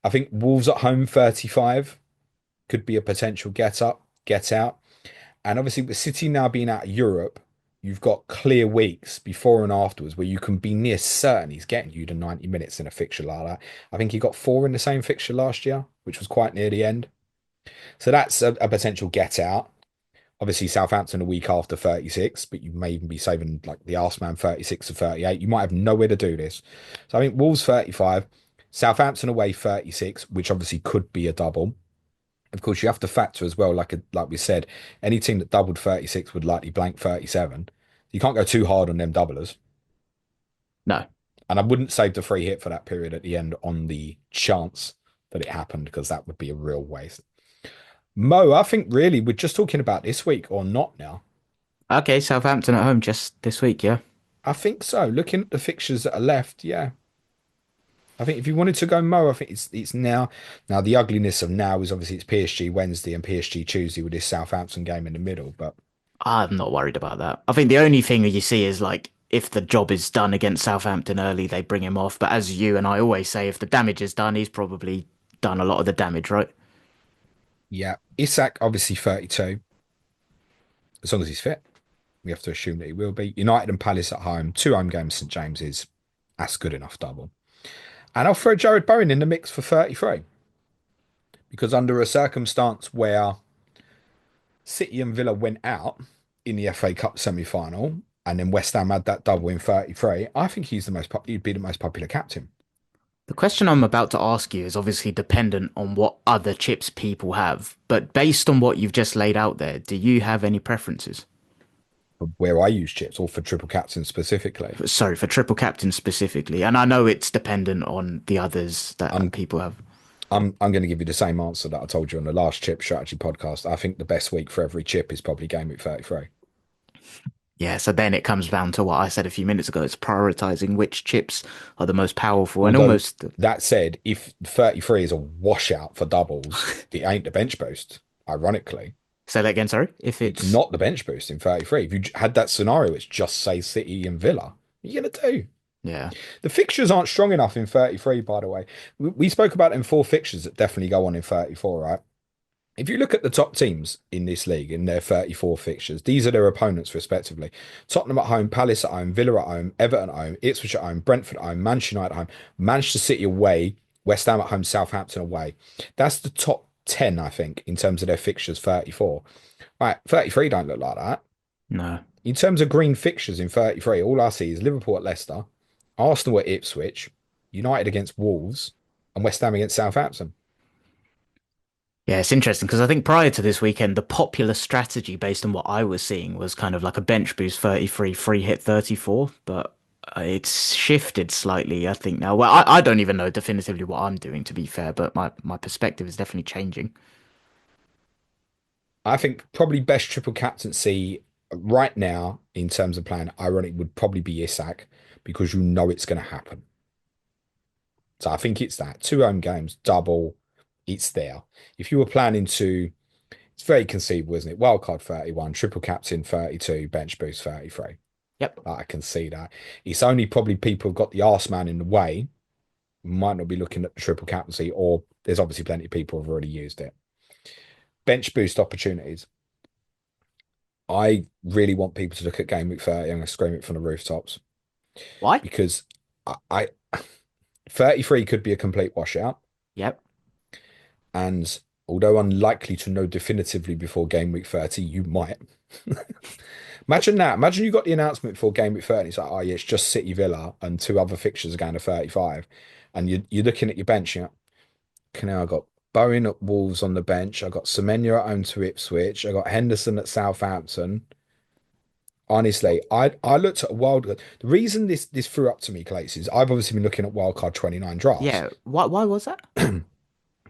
I think Wolves at home 35 could be a potential get up, get out. And obviously, with City now being out of Europe, you've got clear weeks before and afterwards where you can be near certain he's getting you to 90 minutes in a fixture like that. I think he got four in the same fixture last year, which was quite near the end. So that's a potential get out. Obviously, Southampton a week after 36, but you may even be saving like the Assmen 36 to 38. You might have nowhere to do this. So I think Wolves 35, Southampton away 36, which obviously could be a double. Of course, you have to factor as well, like we said, any team that doubled 36 would likely blank 37. You can't go too hard on them doublers. No. And I wouldn't save the free hit for that period at the end on the chance that it happened, because that would be a real waste. Mo, I think really we're just talking about this week or not now. Okay, Southampton at home just this week, yeah. I think so. Looking at the fixtures that are left, yeah. I think if you wanted to go Mo, I think it's now. Now the ugliness of now is obviously it's PSG Wednesday and PSG Tuesday with this Southampton game in the middle, but I'm not worried about that. I think the only thing that you see is like if the job is done against Southampton early, they bring him off. But as you and I always say, if the damage is done, he's probably done a lot of the damage, right? yeah, Isak obviously 32, as long as he's fit. We have to assume that he will be. United and Palace at home, two home games, St James's. That's good enough double. And I'll throw Jared Bowen in the mix for 33 because under a circumstance where City and Villa went out in the FA Cup semi-final and then West Ham had that double in 33, I think he'd be the most popular captain. The question I'm about to ask you is obviously dependent on what other chips people have. But based on what you've just laid out there, do you have any preferences? for where I use chips or for triple captain specifically. Sorry, for triple captain specifically. And I know it's dependent on the others that I'm people have. I'm going to give you the same answer that I told you on the last chip strategy podcast. I think the best week for every chip is probably game week 33. Yeah, so then it comes down to what I said a few minutes ago. It's prioritizing which chips are the most powerful and Although almost. that said, if 33 is a washout for doubles, it ain't the bench boost. Ironically, Say that again, sorry. If it's it's. not the bench boost in 33. If you had that scenario, it's just say City and Villa. What are you gonna do? Yeah. The fixtures aren't strong enough in 33, by the way. We spoke about them four fixtures that definitely go on in 34, right? If you look at the top teams in this league in their 34 fixtures, these are their opponents respectively. Tottenham at home, Palace at home, Villa at home, Everton at home, Ipswich at home, Brentford at home, Manchester United at home, Manchester City away, West Ham at home, Southampton away. That's the top 10, I think, in terms of their fixtures 34. Right, 33 don't look like that. No. In terms of green fixtures in 33, all I see is Liverpool at Leicester, Arsenal at Ipswich, United against Wolves, and West Ham against Southampton. Yeah, it's interesting because I think prior to this weekend, the popular strategy based on what I was seeing was kind of like a bench boost 33, free hit 34, but it's shifted slightly, I think now. Well, I don't even know definitively what I'm doing, to be fair, but my perspective is definitely changing. I think probably best triple captaincy right now in terms of plan, ironic, would probably be Isak because you know it's going to happen. So I think it's that. Two home games, double, it's there. If you were planning to, it's very conceivable, isn't it? Wildcard 31, triple captain 32, bench boost 33. Yep. I can see that. It's only probably people who've got the arse man in the way might not be looking at the triple captaincy, or there's obviously plenty of people who've already used it. Bench boost opportunities. I really want people to look at game week 30. I'm going to scream it from the rooftops Why? because I 33 could be a complete washout. Yep. And although unlikely to know definitively before game week 30, you might. Imagine that. Imagine you got the announcement before game week 30. It's like, oh, yeah, it's just City Villa and two other fixtures are going to 35. And you're looking at your bench. You know, I got Bowen at Wolves on the bench. I got Semenya at home to Ipswich. I got Henderson at Southampton. Honestly, I looked at a wildcard. The reason this threw up to me, Clayton, is I've obviously been looking at wildcard 29 drafts. Yeah. Why was that?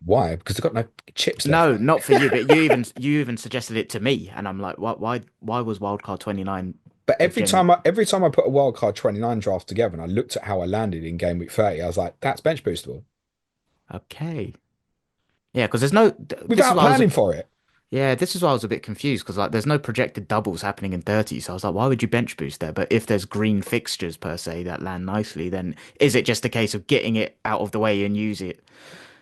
Why? Because they've got no chips left, No, mate. not for you, but you even suggested it to me, and I'm like, why was Wildcard 29 But a genuine? every time I put a wildcard 29 draft together and I looked at how I landed in game week 30, I was like, that's bench boostable. Okay. Yeah, because there's no. This is Without why I was. planning for it. Yeah, this is why I was a bit confused because like there's no projected doubles happening in 30, so I was like, why would you bench boost there? But if there's green fixtures per se that land nicely, then is it just a case of getting it out of the way and use it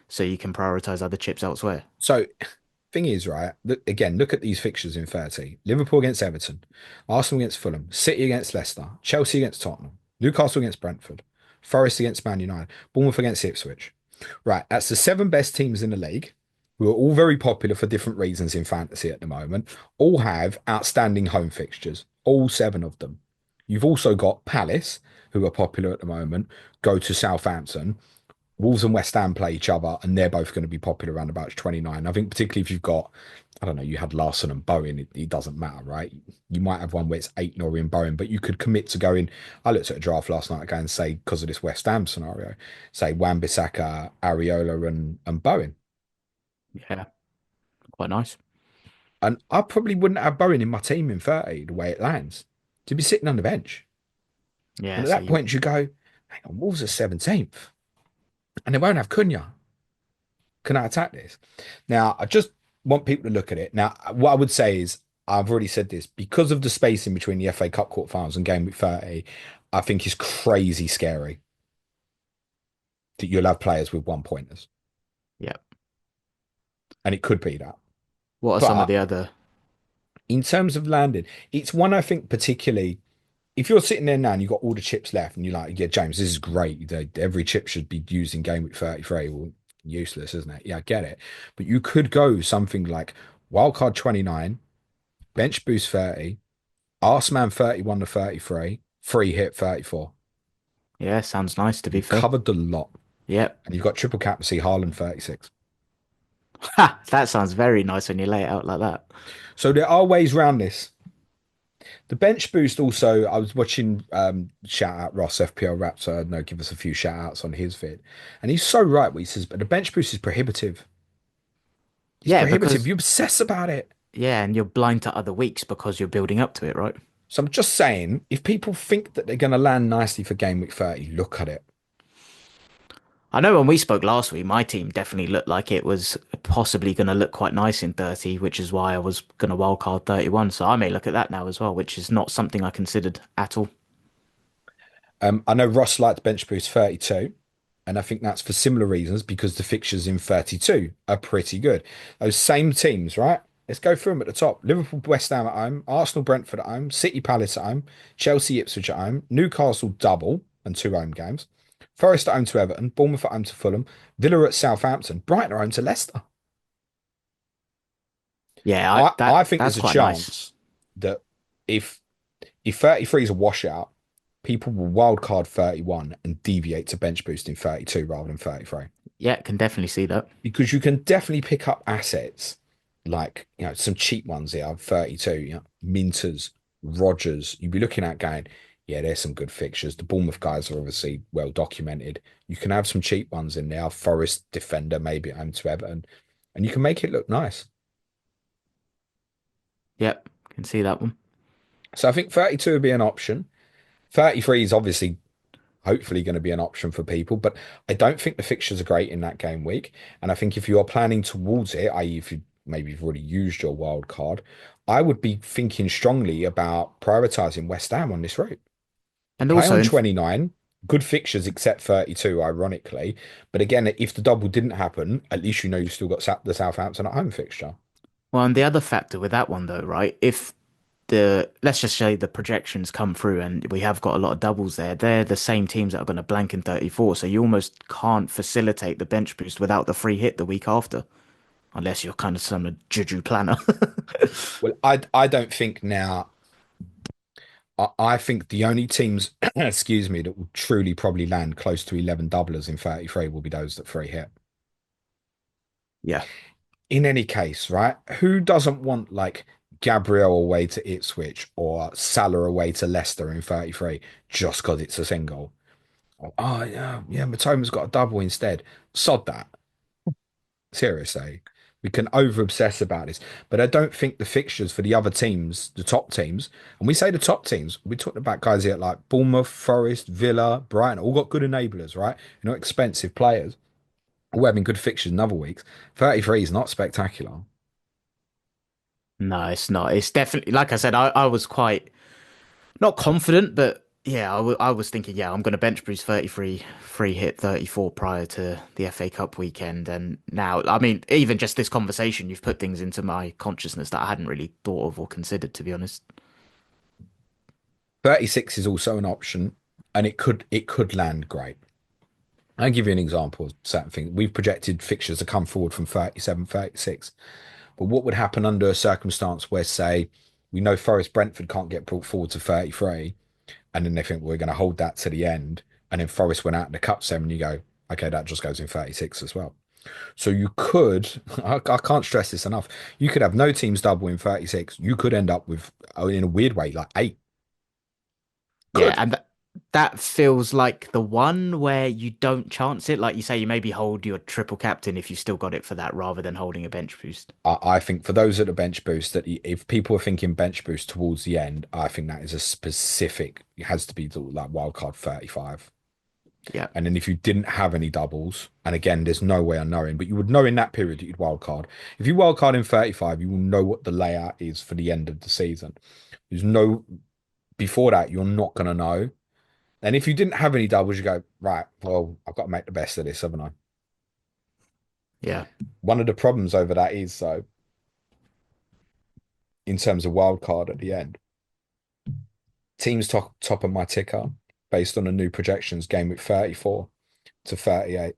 so you can prioritize other chips elsewhere? So thing is, right, look at these fixtures in 30. Liverpool against Everton, Arsenal against Fulham, City against Leicester, Chelsea against Tottenham, Newcastle against Brentford, Forest against Man United, Bournemouth against Ipswich. Right, that's the seven best teams in the league, who are all very popular for different reasons in fantasy at the moment, all have outstanding home fixtures, all seven of them. You've also got Palace, who are popular at the moment, go to Southampton. Wolves and West Ham play each other, and they're both going to be popular around about 29. I think particularly if you've got, I don't know, you had Larson and Bowen, it doesn't matter, right? You might have one where it's eight Norrie and Bowen, but you could commit to going. I looked at a draft last night again and say, because of this West Ham scenario, say Wan-Bissaka, Areola, and Bowen. Yeah, quite nice. And I probably wouldn't have Bowen in my team in 30 the way it lands. To be sitting on the bench. Yeah, And at so that you. point, you go, hang on, Wolves are 17th. And they won't have Cunha. Can I attack this? Now, I just want people to look at it. Now, what I would say is, I've already said this, because of the spacing between the FA Cup quarterfinals and game week 30, I think it's crazy scary that you'll have players with one pointers. Yeah. And it could be that. What are some of But the other? in terms of landing, it's one I think particularly, if you're sitting there now and you've got all the chips left and you're like, yeah, James, this is great. Every chip should be used in game week 33. Well, useless, isn't it? Yeah, I get it. But you could go something like wildcard 29, bench boost 30, Assmen 31 to 33, free hit 34. Yeah, sounds nice to be You've fair. covered the lot. Yep. And you've got triple captaincy, Haaland 36. Ha, that sounds very nice when you lay it out like that. So there are ways around this. The bench boost also, I was watching shout out Ross FPL Raptor, no, give us a few shout outs on his vid. And he's so right what he says, but the bench boost is prohibitive. It's Yeah, prohibitive. because You obsess about it. yeah, and you're blind to other weeks because you're building up to it, right? So I'm just saying, if people think that they're going to land nicely for game week 30, look at it. I know when we spoke last week, my team definitely looked like it was possibly going to look quite nice in 30, which is why I was going to wildcard 31. So I may look at that now as well, which is not something I considered at all. I know Ross liked bench boost 32, and I think that's for similar reasons because the fixtures in 32 are pretty good. Those same teams, right? Let's go through them at the top. Liverpool, West Ham at home, Arsenal, Brentford at home, City, Palace at home, Chelsea, Ipswich at home, Newcastle double and two home games, Forest at home to Everton, Bournemouth at home to Fulham, Villa at Southampton, Brighton at home to Leicester. Yeah, I think that's there's a quite nice. chance that if if 33 is a washout, people will wildcard 31 and deviate to bench boost in 32 rather than 33. Yeah, can definitely see that. Because you can definitely pick up assets like, some cheap ones here, 32, Minters, Rogers. You'd be looking at going, yeah, there's some good fixtures. The Bournemouth guys are obviously well documented. You can have some cheap ones in there, Forest defender, maybe at home to Everton, and you can make it look nice. Yep, can see that one. So I think 32 would be an option. 33 is obviously hopefully going to be an option for people, but I don't think the fixtures are great in that game week. And I think if you are planning towards it, i.e., if you maybe you've already used your wild card, I would be thinking strongly about prioritizing West Ham on this route. And Play also, on 29, good fixtures except 32, ironically. But again, if the double didn't happen, at least you know you've still got the Southampton at home fixture. well, and the other factor with that one though, right? If let's just say the projections come through and we have got a lot of doubles there, they're the same teams that are going to blank in 34. So you almost can't facilitate the bench boost without the free hit the week after, unless you're kind of some juju planner. Well, I don't think now. I think the only teams, excuse me, that will truly probably land close to 11 doublers in 33 will be those that free hit. Yeah. In any case, right? Who doesn't want like Gabriel away to Ipswich or Salah away to Leicester in 33 just because it's a single? Oh, yeah, yeah, Matoma's got a double instead. Sod that. Seriously. We can over obsess about this, but I don't think the fixtures for the other teams, the top teams, and we say the top teams, we're talking about guys here like Bournemouth, Forest, Villa, Brighton, all got good enablers, right? Not expensive players, all having good fixtures in other weeks. 33 is not spectacular. No, it's not. It's definitely, like I said, I was quite not confident, but yeah, I was thinking, yeah, I'm going to bench boost 33, free hit 34 prior to the FA Cup weekend. And now, I mean, even just this conversation, you've put things into my consciousness that I hadn't really thought of or considered, to be honest. 36 is also an option, and it could land great. I'll give you an example of certain things. We've projected fixtures to come forward from 37, 36. But what would happen under a circumstance where, say, we know Forest Brentford can't get brought forward to 33, and then they think we're going to hold that to the end, and then Forest went out in the cup semi, and you go, okay, that just goes in 36 as well. So you could, I can't stress this enough, you could have no teams double in 36. You could end up with, in a weird way, like eight. Yeah, Good. and that feels like the one where you don't chance it. Like you say, you maybe hold your triple captain if you still got it for that rather than holding a bench boost. I think for those at the bench boost, that if people are thinking bench boost towards the end, I think that is a specific, it has to be like wildcard 35. Yeah. And then if you didn't have any doubles, and again, there's no way of knowing, but you would know in that period that you'd wildcard. If you wildcard in 35, you will know what the layout is for the end of the season. There's no, before that, you're not going to know. And if you didn't have any doubles, you go, right, well, I've got to make the best of this, haven't I? Yeah. One of the problems over that is, though, in terms of wildcard at the end, teams top of my ticker based on the new projections game with 34 to 38.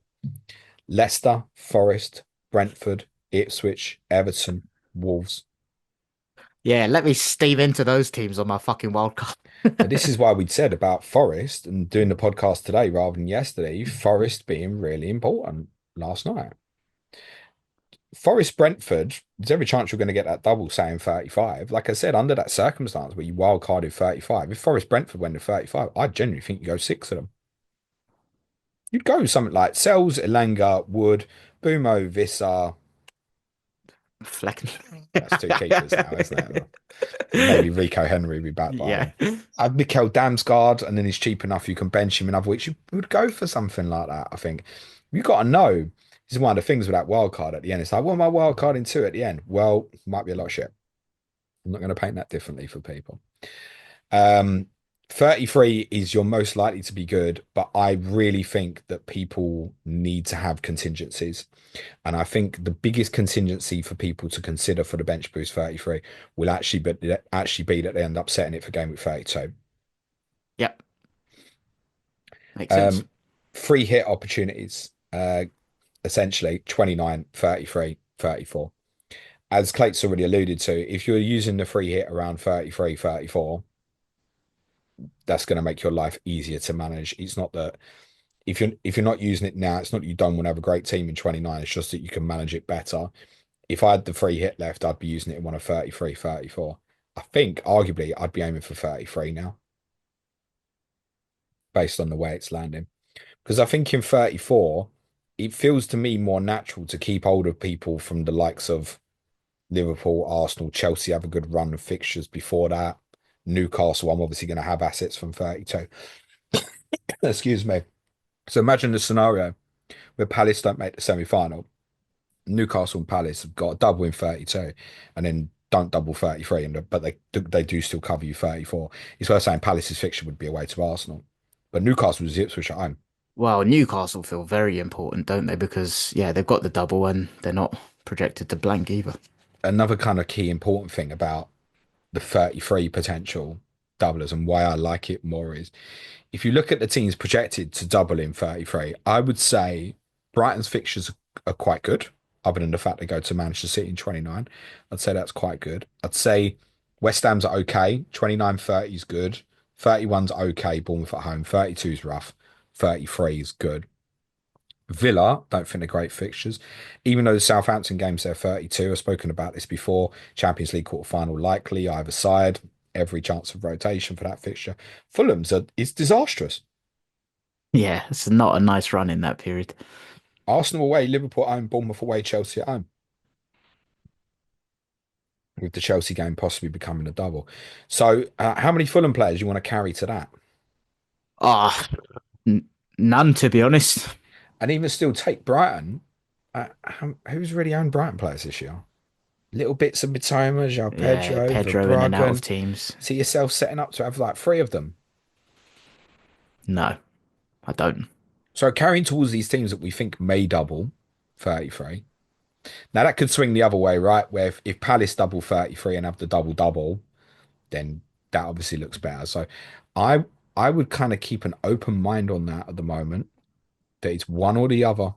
Leicester, Forest, Brentford, Ipswich, Everton, Wolves. Yeah, let me steve into those teams on my fucking wild card. But this is why we'd said about Forest and doing the podcast today rather than yesterday, Forest being really important last night. Forest Brentford, there's every chance you're going to get that double saying 35. Like I said, under that circumstance where you wild carded 35, if Forest Brentford went to 35, I genuinely think you go six of them. You'd go with something like Sells, Elanga, Wood, Bumo, Visser. Flecken. That's two keepers now, isn't it? Maybe Rico Henry will be back by Yeah. then. Mikel Damsgaard, and then he's cheap enough you can bench him in other weeks. You would go for something like that, I think. You got to know. This is one of the things with that wild card at the end. It's like, what am I wild carding to at the end? Well, might be a lot of shit. I'm not going to paint that differently for people. Um, 33 is your most likely to be good, but I really think that people need to have contingencies. And I think the biggest contingency for people to consider for the bench boost 33 will actually be that they end up setting it for game week 32. Yep. Makes sense. Um, Free hit opportunities, essentially 29, 33, 34. As Clayton's already alluded to, if you're using the free hit around 33, 34, that's going to make your life easier to manage. It's not that if you're not using it now, it's not that you don't want to have a great team in 29. It's just that you can manage it better. If I had the free hit left, I'd be using it in one of 33, 34. I think arguably I'd be aiming for 33 now, based on the way it's landing. Because I think in 34, it feels to me more natural to keep hold of people from the likes of Liverpool, Arsenal, Chelsea have a good run of fixtures before that. Newcastle, I'm obviously going to have assets from 32. Excuse me. So imagine the scenario where Palace don't make the semi-final. Newcastle and Palace have got a double in 32 and then don't double 33, but they do still cover you 34. It's worth saying Palace's fixture would be away to Arsenal. But Newcastle was Ipswich at home. Well, Newcastle feel very important, don't they? Because yeah, they've got the double and they're not projected to blank either. Another kind of key important thing about the 33 potential doublers and why I like it more is if you look at the teams projected to double in 33, I would say Brighton's fixtures are quite good, other than the fact they go to Manchester City in 29. I'd say that's quite good. I'd say West Ham's are okay. 29, 30 is good. 31's okay, Bournemouth at home. 32 is rough. 33 is good. Villa, don't think they're great fixtures. Even though the Southampton games, they're 32. I've spoken about this before. Champions League quarter final likely, either side. Every chance of rotation for that fixture. Is disastrous. Yeah, it's not a nice run in that period. Arsenal away, Liverpool at home, Bournemouth away, Chelsea at home. With the Chelsea game possibly becoming a double. So, how many Fulham players you want to carry to that? Ah, none to be honest. And even still take Brighton. Who's really owned Brighton players this year? Little bits of Mitoma, João Yeah, Pedro, Pedro in and out of Verbruggen. teams. See yourself setting up to have like three of them. No, I don't. So carrying towards these teams that we think may double 33. Now that could swing the other way, right? Where if Palace double 33 and have the double double, then that obviously looks better. So I I would kind of keep an open mind on that at the moment, that it's one or the other.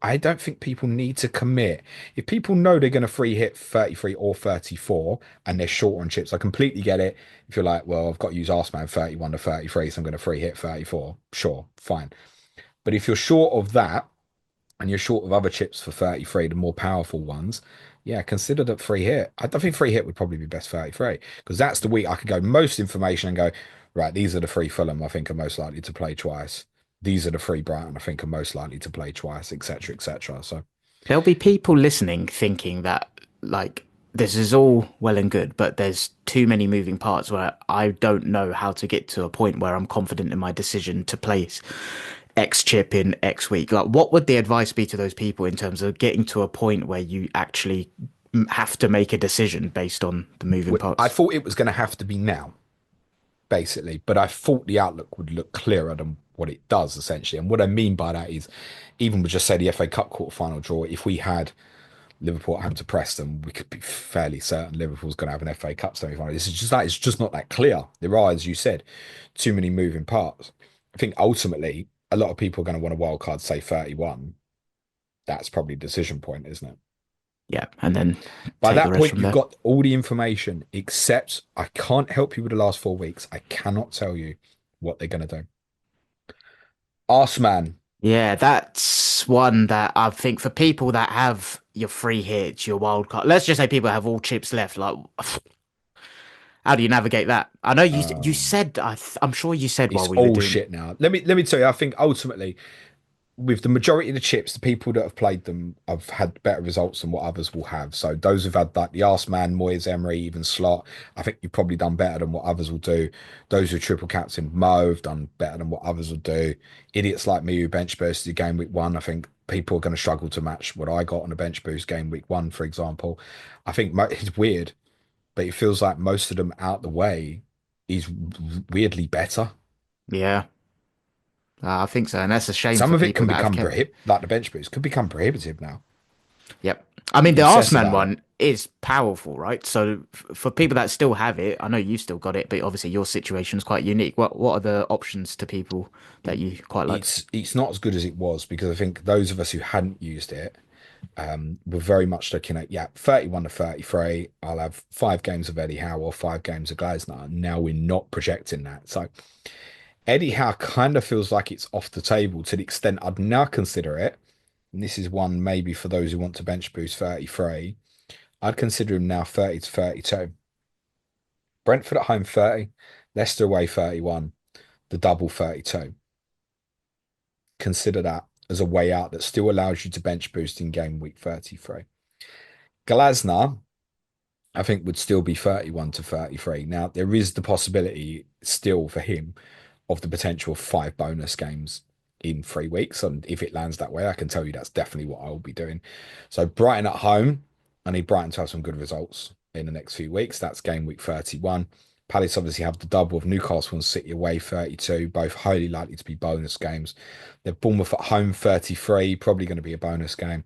I don't think people need to commit. If people know they're going to free hit 33 or 34 and they're short on chips, I completely get it. If you're like, well, I've got to use Assmen 31 to 33, so I'm going to free hit 34. Sure, fine. But if you're short of that and you're short of other chips for 33, the more powerful ones, yeah, consider that free hit. I don't think free hit would probably be best 33 because that's the week I could go most information and go, right, these are the three Fulham I think are most likely to play twice. These are the three Brighton I think are most likely to play twice, etc., etc. So There'll be people listening thinking that, like, this is all well and good, but there's too many moving parts where I don't know how to get to a point where I'm confident in my decision to place X chip in X week. Like, what would the advice be to those people in terms of getting to a point where you actually have to make a decision based on the moving I parts? thought it was going to have to be now, basically, but I thought the outlook would look clearer than what it does, essentially. And what I mean by that is, even with just say the FA Cup quarter final draw, if we had Liverpool at home to Preston, we could be fairly certain Liverpool's going to have an FA Cup semi-final. This is just that it's just not that clear. There are, as you said, too many moving parts. I think ultimately a lot of people are going to want a wild card, say 31. That's probably a decision point, isn't it? Yeah, and then By take the that rest point, from you've there. got all the information, except I can't help you with the last 4 weeks. I cannot tell you what they're going to do. Arsman, Yeah, that's that's one that I think for people that have your free hits, your wild card. Let's just say people have all chips left. Like, how do you navigate that? I know you Um, said I'm sure you said while it's we were all doing. shit now. Let me tell you, I think ultimately with the majority of the chips, the people that have played them have had better results than what others will have. So those who've had like the Assmen, Moyes, Emery, even Slot, I think you've probably done better than what others will do. Those who triple captain Mo have done better than what others will do. Idiots like me who bench boosted game week one, I think people are going to struggle to match what I got on a bench boost game week one, for example. I think it's weird, but it feels like most of them out the way is weirdly better. Yeah, I think so, and that's a shame Some for of it people can that have become kept. like the bench boost could become prohibitive now. Yep. I mean, You the obsess Assman about it. one is powerful, right? So for people that still have it, I know you still got it, but obviously your situation is quite unique. What are the options to people that you quite like? It's not as good as it was because I think those of us who hadn't used it were very much looking at 31 to 33. I'll have 5 games of Eddie Howe or 5 games of Glasner. Now we're not projecting that. So Eddie Howe kind of feels like it's off the table to the extent I'd now consider it. And this is one maybe for those who want to bench boost 33. I'd consider him now 30 to 32. Brentford at home 30, Leicester away 31, the double 32. Consider that as a way out that still allows you to bench boost in game week 33. Glasner, I think, would still be 31 to 33. Now, there is the possibility still for him of the potential of 5 bonus games in 3 weeks. And if it lands that way, I can tell you that's definitely what I will be doing. So, Brighton at home, I need Brighton to have some good results in the next few weeks. That's game week 31. Palace obviously have the double of Newcastle and City away 32, both highly likely to be bonus games. They're Bournemouth at home 33, probably going to be a bonus game. And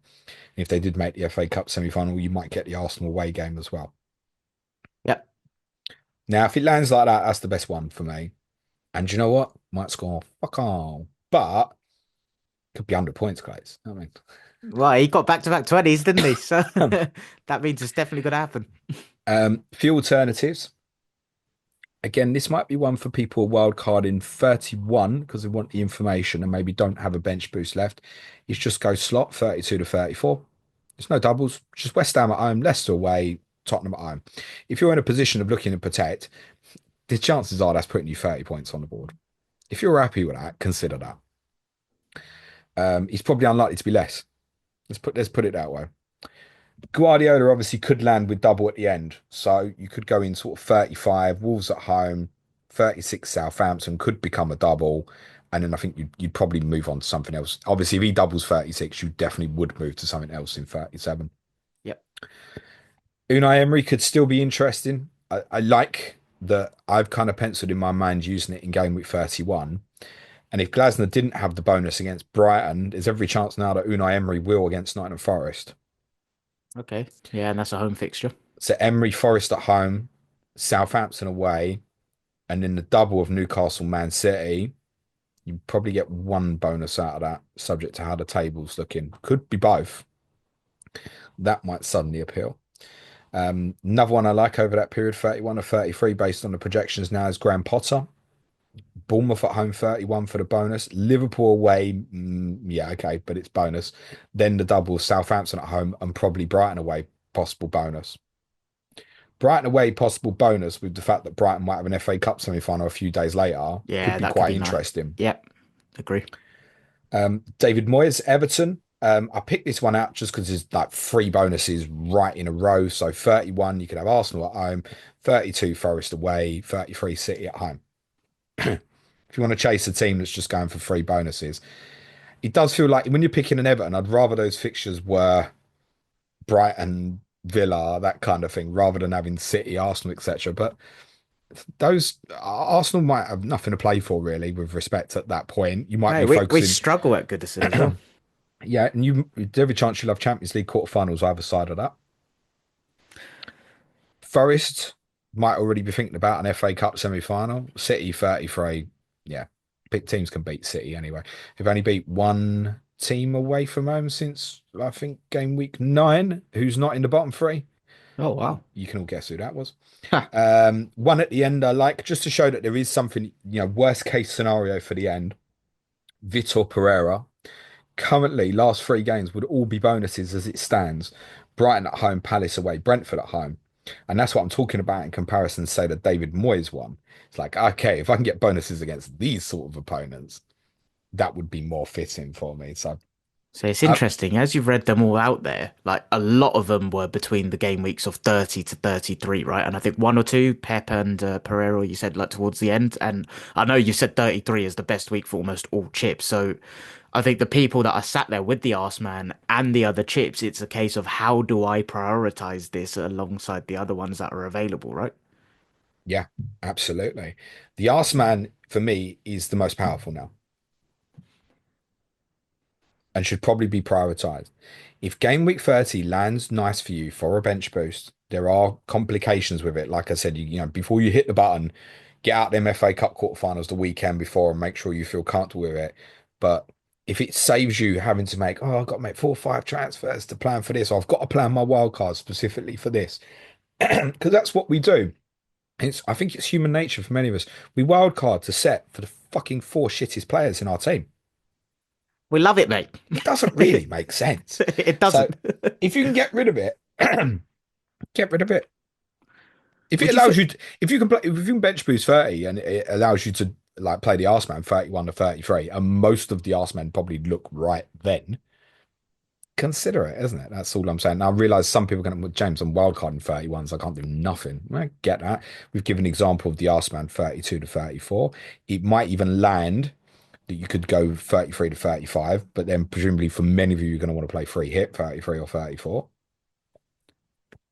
if they did make the FA Cup semi-final, you might get the Arsenal away game as well. Yep. Now, if it lands like that, that's the best one for me. And you know what? Might score fuck all, but could be 100 points, guys. I mean, Well, he got back-to-back 20s, didn't he? So that means it's definitely going to happen. few alternatives. Again, this might be one for people wildcard in 31 because they want the information and maybe don't have a bench boost left. Is just go slot 32 to 34. There's no doubles, just West Ham at home, Leicester away, Tottenham at home. If you're in a position of looking to protect, the chances are that's putting you 30 points on the board. If you're happy with that, consider that. It's probably unlikely to be less. Let's put it that way. Guardiola obviously could land with double at the end. So you could go in sort of 35, Wolves at home, 36 Southampton could become a double. And then I think you'd probably move on to something else. Obviously, if he doubles 36, you definitely would move to something else in 37. Yep. Unai Emery could still be interesting. I like that I've kind of penciled in my mind using it in game week 31. And if Glasner didn't have the bonus against Brighton, there's every chance now that Unai Emery will against Nottingham Forest. Okay. Yeah, and that's a home fixture. So Emery Forest at home, Southampton away, and then the double of Newcastle Man City. You probably get one bonus out of that, subject to how the table's looking. Could be both. That might suddenly appeal. Another one I like over that period, 31 or 33, based on the projections now, is Graham Potter. Bournemouth at home, 31 for the bonus. Liverpool away, yeah, okay, but it's bonus. Then the double, Southampton at home, and probably Brighton away, possible bonus. Brighton away, possible bonus with the fact that Brighton might have an FA Cup semi-final a few days later could Yeah, be that could quite be nice. interesting. Yep. Agree. David Moyes, Everton. I picked this one out just because there's like 3 bonuses right in a row. So 31, you could have Arsenal at home, 32 Forest away, 33 City at home. If you want to chase a team that's just going for 3 bonuses, it does feel like when you're picking an Everton, I'd rather those fixtures were Brighton, Villa, that kind of thing, rather than having City, Arsenal, etc. But those Arsenal might have nothing to play for really with respect at that point. You might Hey, be we focusing, struggle at Goodison as well. yeah, and there's every chance you'll have Champions League quarterfinals either side of that. Forest might already be thinking about an FA Cup semi-final. City 33, yeah, big teams can beat City anyway. They've only beat one team away from home since I think game week 9, who's not in the bottom 3. Oh You, wow. you can all guess who that was. Ha. One at the end, I like just to show that there is something, worst case scenario for the end. Vitor Pereira Currently, last three games would all be bonuses as it stands. Brighton at home, Palace away, Brentford at home. And that's what I'm talking about in comparison to, say, the David Moyes one. It's like, okay, if I can get bonuses against these sort of opponents, that would be more fitting for me. So, So it's uh, interesting, as you've read them all out there, like a lot of them were between the game weeks of 30 to 33, right? And I think one or two, Pep and Pereira, you said like towards the end. And I know you said 33 is the best week for almost all chips. So I think the people that are sat there with the Assman and the other chips, it's a case of how do I prioritize this alongside the other ones that are available, right? yeah, absolutely. The Arse man for me is the most powerful now and should probably be prioritized. If game week 30 lands nice for you for a bench boost, there are complications with it. Like I said, before you hit the button, get out them FA Cup quarterfinals the weekend before and make sure you feel comfortable with it. But if it saves you having to make, oh, I've got to make 4 or 5 transfers to plan for this, or I've got to plan my wild card specifically for this, because that's what we do. I think it's human nature for many of us. We wild card to set for the fucking 4 shittest players in our team. We love it, mate. It doesn't really make sense. It So doesn't. if you can get rid of it, get rid of it. If it Would you allows fit? you, if you can play, if you can bench boost 30 and it allows you to like play the Arseman 31 to 33, and most of the Arsemen probably look right then, consider it, isn't it? That's all I'm saying. Now I realize some people are going to, James, I'm wildcarding 31s. I can't do nothing. I get that. We've given an example of the Arseman 32 to 34. It might even land that you could go 33 to 35, but then presumably for many of you, you're going to want to play free hit 33 or 34.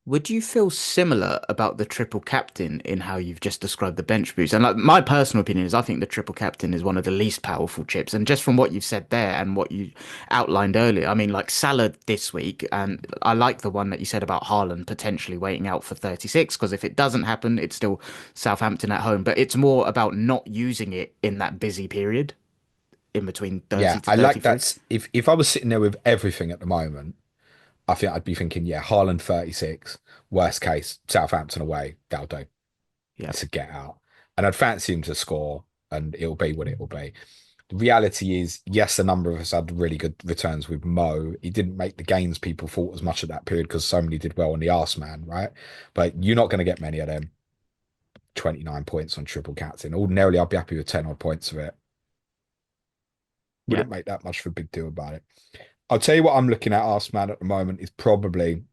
Would you feel similar about the triple captain in how you've just described the bench boost? And like my personal opinion is I think the triple captain is one of the least powerful chips. And just from what you've said there and what you outlined earlier, I mean like Salah this week, and I like the one that you said about Haaland potentially waiting out for 36, because if it doesn't happen, it's still Southampton at home. But it's more about not using it in that busy period in between Yeah, 30 to I like 33. that. If I was sitting there with everything at the moment, I think I'd be thinking, yeah, Haaland 36, worst case, Southampton away, that'll do. Yeah. It's a get out. And I'd fancy him to score, and it'll be what it'll be. The reality is, yes, a number of us had really good returns with Mo. He didn't make the gains people thought as much at that period because so many did well on the arse man, right? But you're not going to get many of them. 29 points on triple captain. Ordinarily, I'd be happy with 10 odd points of it. Yeah. Wouldn't make that much of a big deal about it. I'll tell you what I'm looking at, arse man, at the moment is probably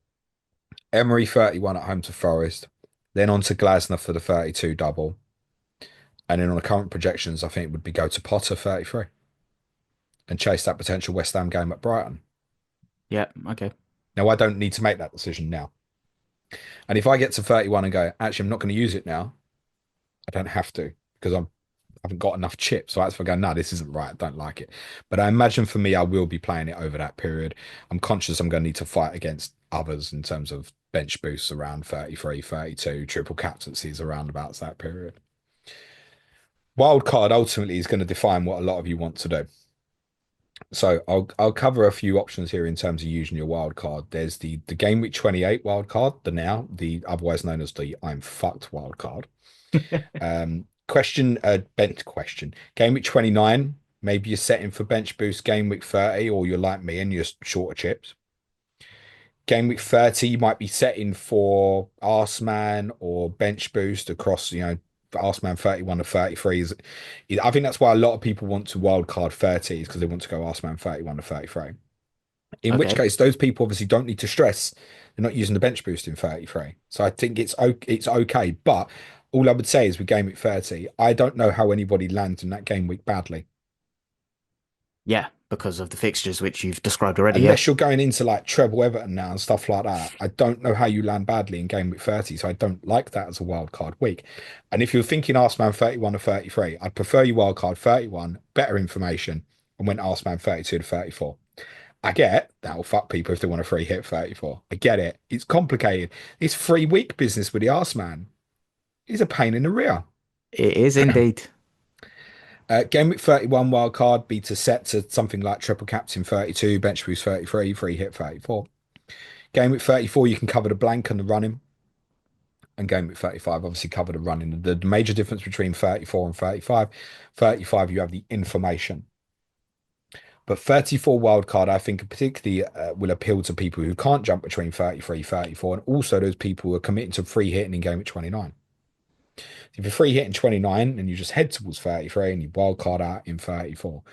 Emery 31 at home to Forest, then on to Glasner for the 32 double. And then on the current projections, I think it would be go to Potter 33 and chase that potential West Ham game at Brighton. Yeah. Okay. Now, I don't need to make that decision now. And if I get to 31 and go, actually, I'm not going to use it now, I don't have to because I haven't got enough chips. So that's for going, no, this isn't right. I don't like it. But I imagine for me, I will be playing it over that period. I'm conscious I'm going to need to fight against others in terms of bench boosts around 33, 32, triple captaincies around about that period. Wildcard ultimately is going to define what a lot of you want to do. So I'll cover a few options here in terms of using your wild card. There's the game week 28 wild card, the otherwise known as the I'm fucked wild card. Bench question. Game week 29, maybe you're setting for bench boost game week 30, or you're like me and you're shorter chips. Game week 30, you might be setting for Arseman or bench boost across, Arseman 31 to 33 I think that's why a lot of people want to wildcard 30 is because they want to go Arseman 31 to 33. In which Okay. case, those people obviously don't need to stress they're not using the bench boost in 33. So I think it's okay. But all I would say is with game week 30, I don't know how anybody lands in that game week badly. Yeah, because of the fixtures which you've described already. Yeah. Unless you're going into like treble Everton now and stuff like that, I don't know how you land badly in game week 30. So I don't like that as a wild card week. And if you're thinking Arseman 31 to 33, I'd prefer you wild card 31, better information, and went Arseman 32 to 34. I get that'll fuck people if they want a free hit 34. I get it. It's complicated. It's free week business with the arse man. He's a pain in the rear. It is indeed. Game week 31 wild card be to set to something like triple captain 32, bench boost 33, free hit 34. Game week 34, you can cover the blank and the running. And game week 35, obviously cover the running. The major difference between 34 and 35, 35, you have the information. But 34 wildcard, I think particularly will appeal to people who can't jump between 33, 34, and also those people who are committing to free hitting in game at 29. If you're free hitting 29 and you just head towards 33 and you wildcard out in 34,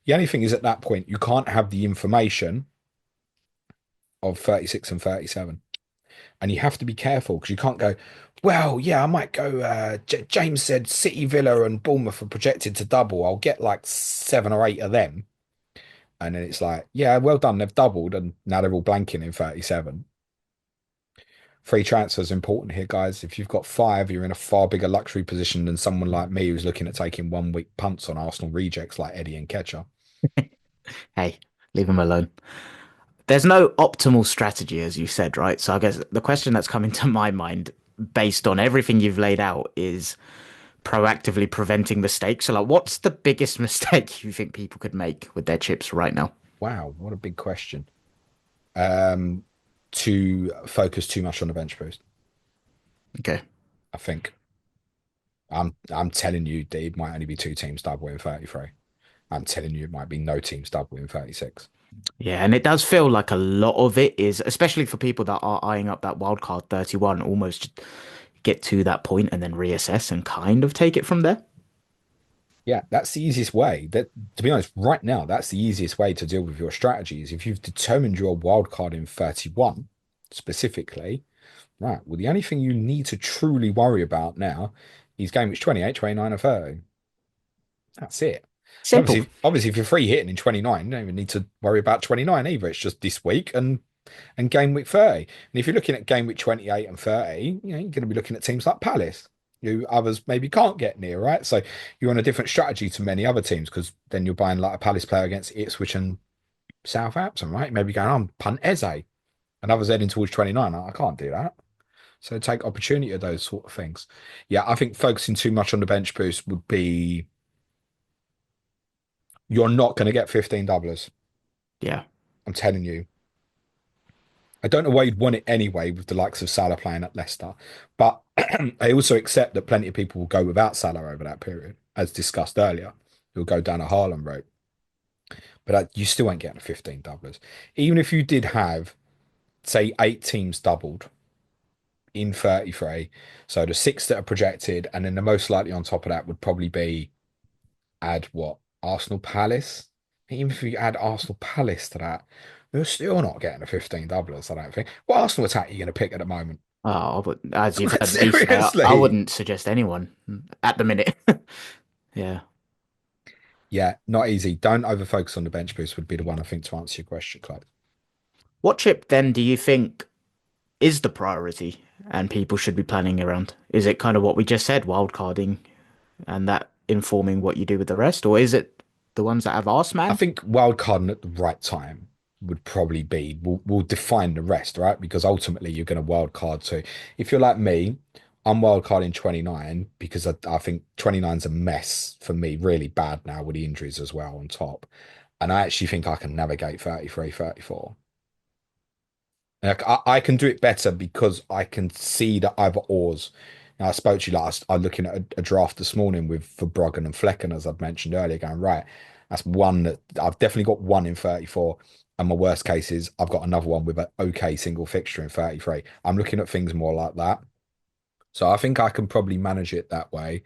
the only thing is at that point, you can't have the information of 36 and 37. And you have to be careful because you can't go, well, yeah, I might go. James said City, Villa, and Bournemouth are projected to double. I'll get like 7 or 8 of them. And then it's like, yeah, well done. They've doubled and now they're all blanking in 37. Free transfer is important here, guys. If you've got 5, you're in a far bigger luxury position than someone like me who's looking at taking 1 week punts on Arsenal rejects like Eddie and Ketcher. Hey, leave him alone. There's no optimal strategy, as you said, right? So I guess the question that's coming to my mind, based on everything you've laid out, is proactively preventing mistakes. So, like, what's the biggest mistake you think people could make with their chips right now? Wow, what a big question. Um, to focus too much on the bench boost, Okay. I think. I'm telling you, it might only be 2 teams double in 33. I'm telling you, it might be no teams double in 36. Yeah, and it does feel like a lot of it is, especially for people that are eyeing up that wildcard 31, almost get to that point and then reassess and kind of take it from there. Yeah, that's the easiest way. That, to be honest, right now, that's the easiest way to deal with your strategies. If you've determined your wild card in 31 specifically, right, well, the only thing you need to truly worry about now is game weeks 28, 29, and 30. That's it. And Simple. obviously, if you're free hitting in 29, you don't even need to worry about 29 either. It's just this week and game week 30. And if you're looking at game week 28 and 30, you're going to be looking at teams like Palace, who others maybe can't get near, right? So you're on a different strategy to many other teams because then you're buying like a Palace player against Ipswich and Southampton, right? Maybe going, I'm punt Eze, and others heading towards 29. I can't do that. So take opportunity of those sort of things. Yeah, I think focusing too much on the bench boost would be, you're not going to get 15 doublers. Yeah. I'm telling you. I don't know why you'd want it anyway with the likes of Salah playing at Leicester. But I also accept that plenty of people will go without Salah over that period, as discussed earlier. You'll go down a Haaland route. But you still ain't getting 15 doublers. Even if you did have, say, 8 teams doubled in 33, so the 6 that are projected, and then the most likely on top of that would probably be add what? Arsenal Palace? Even if you add Arsenal Palace to that, you're still not getting a 15 doublers, I don't think. What Arsenal attack are you going to pick at the moment? Oh, but as you've heard me say, I Seriously? wouldn't suggest anyone at the minute. Yeah. Yeah, not easy. Don't overfocus on the bench boost would be the one I think to answer your question, Clive. What chip then do you think is the priority and people should be planning around? Is it kind of what we just said, wildcarding and that informing what you do with the rest? Or is it the ones that have I Assmen? think wildcarding at the right time would probably be will define the rest, right? Because ultimately you're going to wildcard to. If you're like me, I'm wildcarding 29 because I think 29 is a mess for me, really bad now with the injuries as well on top. And I actually think I can navigate 33, 34. Like I can do it better because I can see the either ors. Now, I spoke to you last. I'm looking at a draft this morning with for Broggan and Flecken, as I've mentioned earlier, going, right, that's one that I've definitely got one in 34. And my worst case is I've got another one with an okay single fixture in 33. I'm looking at things more like that. So I think I can probably manage it that way.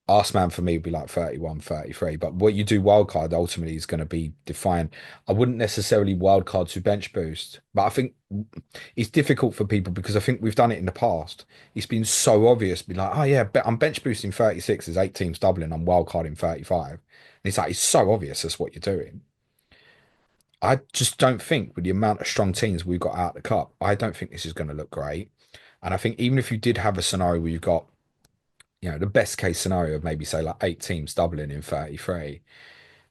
Assmen for me would be like 31, 33. But what you do wildcard ultimately is going to be defined. I wouldn't necessarily wildcard to bench boost, but I think it's difficult for people because I think we've done it in the past. It's been so obvious, be like, oh yeah, I'm bench boosting 36, there's 8 teams doubling, I'm wildcarding 35. And it's like, it's so obvious that's what you're doing. I just don't think with the amount of strong teams we've got out of the cup, I don't think this is going to look great. And I think even if you did have a scenario where you've got, the best case scenario of maybe say like 8 teams doubling in 33.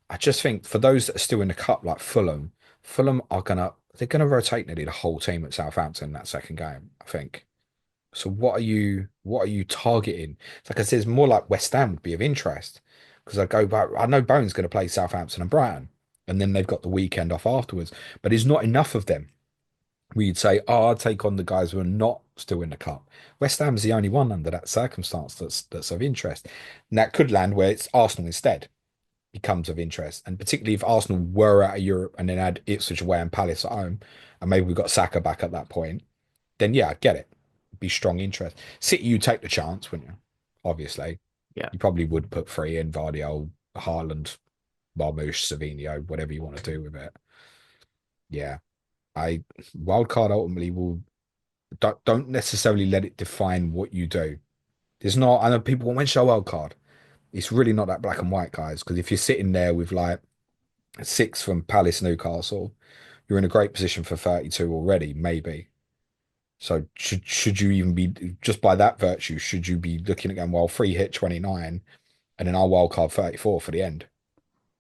I just think for those that are still in the cup, like Fulham are they're gonna rotate nearly the whole team at Southampton in that second game, I think. So what are you targeting? It's like I said, it's more like West Ham would be of interest because I go back. I know Bowen's going to play Southampton and Brighton, and then they've got the weekend off afterwards. But there's not enough of them. We'd say, oh, I'll take on the guys who are not still in the cup. West Ham's the only one under that circumstance that's of interest. And that could land where it's Arsenal instead. becomes of interest. And particularly if Arsenal were out of Europe and then had Ipswich away and Palace at home, and maybe we got Saka back at that point, then yeah, I get it. Be strong interest. City, you take the chance, wouldn't you? Obviously, Yeah. you probably would put three in Vardiol, Haaland, Marmoush, Savinho, whatever you want to do with it. Yeah, I wildcard ultimately will don't necessarily let it define what you do. There's not. I know people want when show wildcard. It's really not that black and white, guys. Because if you're sitting there with like six from Palace, Newcastle, you're in a great position for 32 already, maybe. So should you even be just by that virtue? Should you be looking at going well, free hit 29, and then I'll wildcard 34 for the end?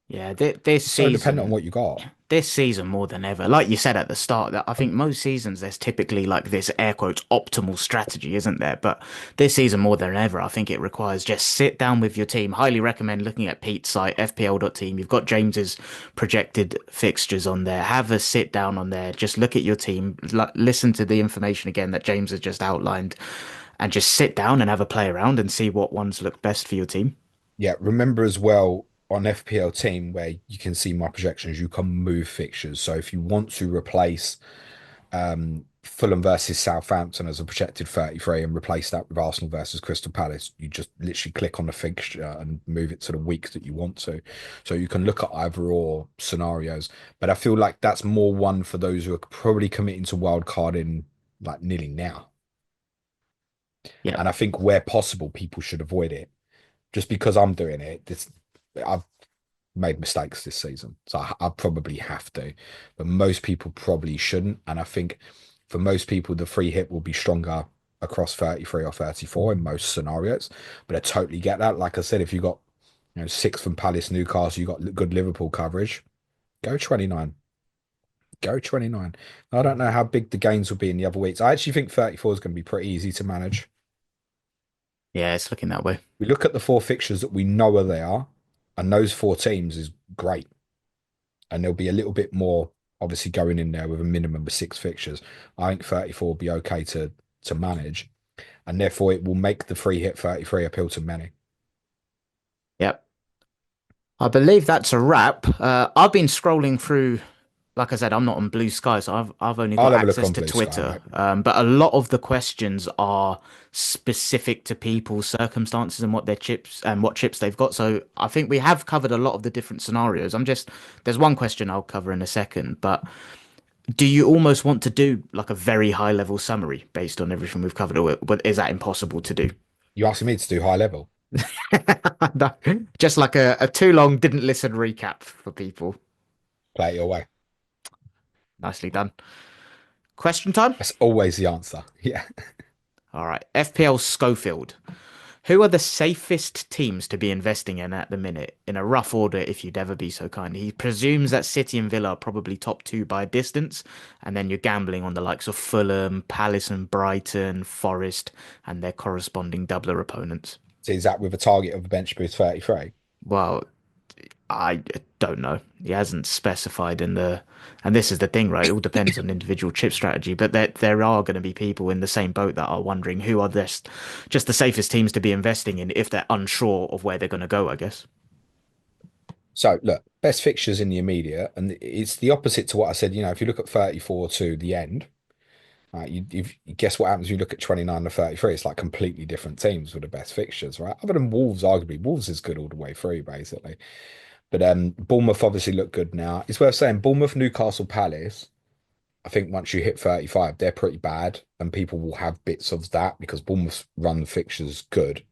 Yeah, this It's so dependent on season, what you got. this season more than ever, like you said at the start, that I think most seasons there's typically like this air quotes optimal strategy, isn't there? But this season more than ever, I think it requires just sit down with your team. Highly recommend looking at Pete's site, FPL.team. You've got James's projected fixtures on there. Have a sit down on there. Just look at your team, listen to the information again that James has just outlined, and just sit down and have a play around and see what ones look best for your team. Yeah, remember as well on FPL team where you can see my projections, you can move fixtures. So if you want to replace Fulham versus Southampton as a projected 33 and replace that with Arsenal versus Crystal Palace, you just literally click on the fixture and move it to the week that you want to. So you can look at either or scenarios. But I feel like that's more one for those who are probably committing to wild carding like nearly now. Yeah. And I think where possible, people should avoid it. Just because I'm doing it, I've made mistakes this season, so I probably have to. But most people probably shouldn't. And I think for most people, the free hit will be stronger across 33 or 34 in most scenarios. But I totally get that. Like I said, if you got six from Palace, Newcastle, you got good Liverpool coverage. Go 29. Go 29. I don't know how big the gains will be in the other weeks. I actually think 34 is going to be pretty easy to manage. Yeah, it's looking that way. We look at the four fixtures that we know where they are, and those four teams is great. And there'll be a little bit more obviously going in there with a minimum of six fixtures. I think 34 will be okay to manage, and therefore it will make the free hit 33 appeal to many. Yep. I believe that's a wrap. I've been scrolling through, like I said, I'm not on Blue Sky, so I've only I'll got have a look access on to Blue Sky, Twitter. mate. But a lot of the questions are specific to people's circumstances and what their chips and what chips they've got. So I think we have covered a lot of the different scenarios. There's one question I'll cover in a second, but do you almost want to do like a very high level summary based on everything we've covered, or is that impossible to do? You asking me to do high level? No, just like a too long, didn't listen recap for people. Play it your way. Nicely done. Question time? That's always the answer. Yeah. All right. FPL Schofield. Who are the safest teams to be investing in at the minute? In a rough order, if you'd ever be so kind. He presumes that City and Villa are probably top two by a distance, and then you're gambling on the likes of Fulham, Palace and Brighton, Forest, and their corresponding doubler opponents. So is that with a target of a bench boost 33? Well, I don't know. He hasn't specified in the, and this is the thing, right? It all depends on individual chip strategy, but there are going to be people in the same boat that are wondering who are this, just the safest teams to be investing in if they're unsure of where they're going to go, I guess. So look, best fixtures in the immediate, and it's the opposite to what I said. If you look at 34 to the end, you guess what happens when you look at 29 to 33? It's like completely different teams with the best fixtures, right? Other than Wolves, arguably, Wolves is good all the way through, basically. But Bournemouth obviously look good now. It's worth saying Bournemouth, Newcastle, Palace. I think once you hit 35, they're pretty bad, and people will have bits of that because Bournemouth's run fixtures good,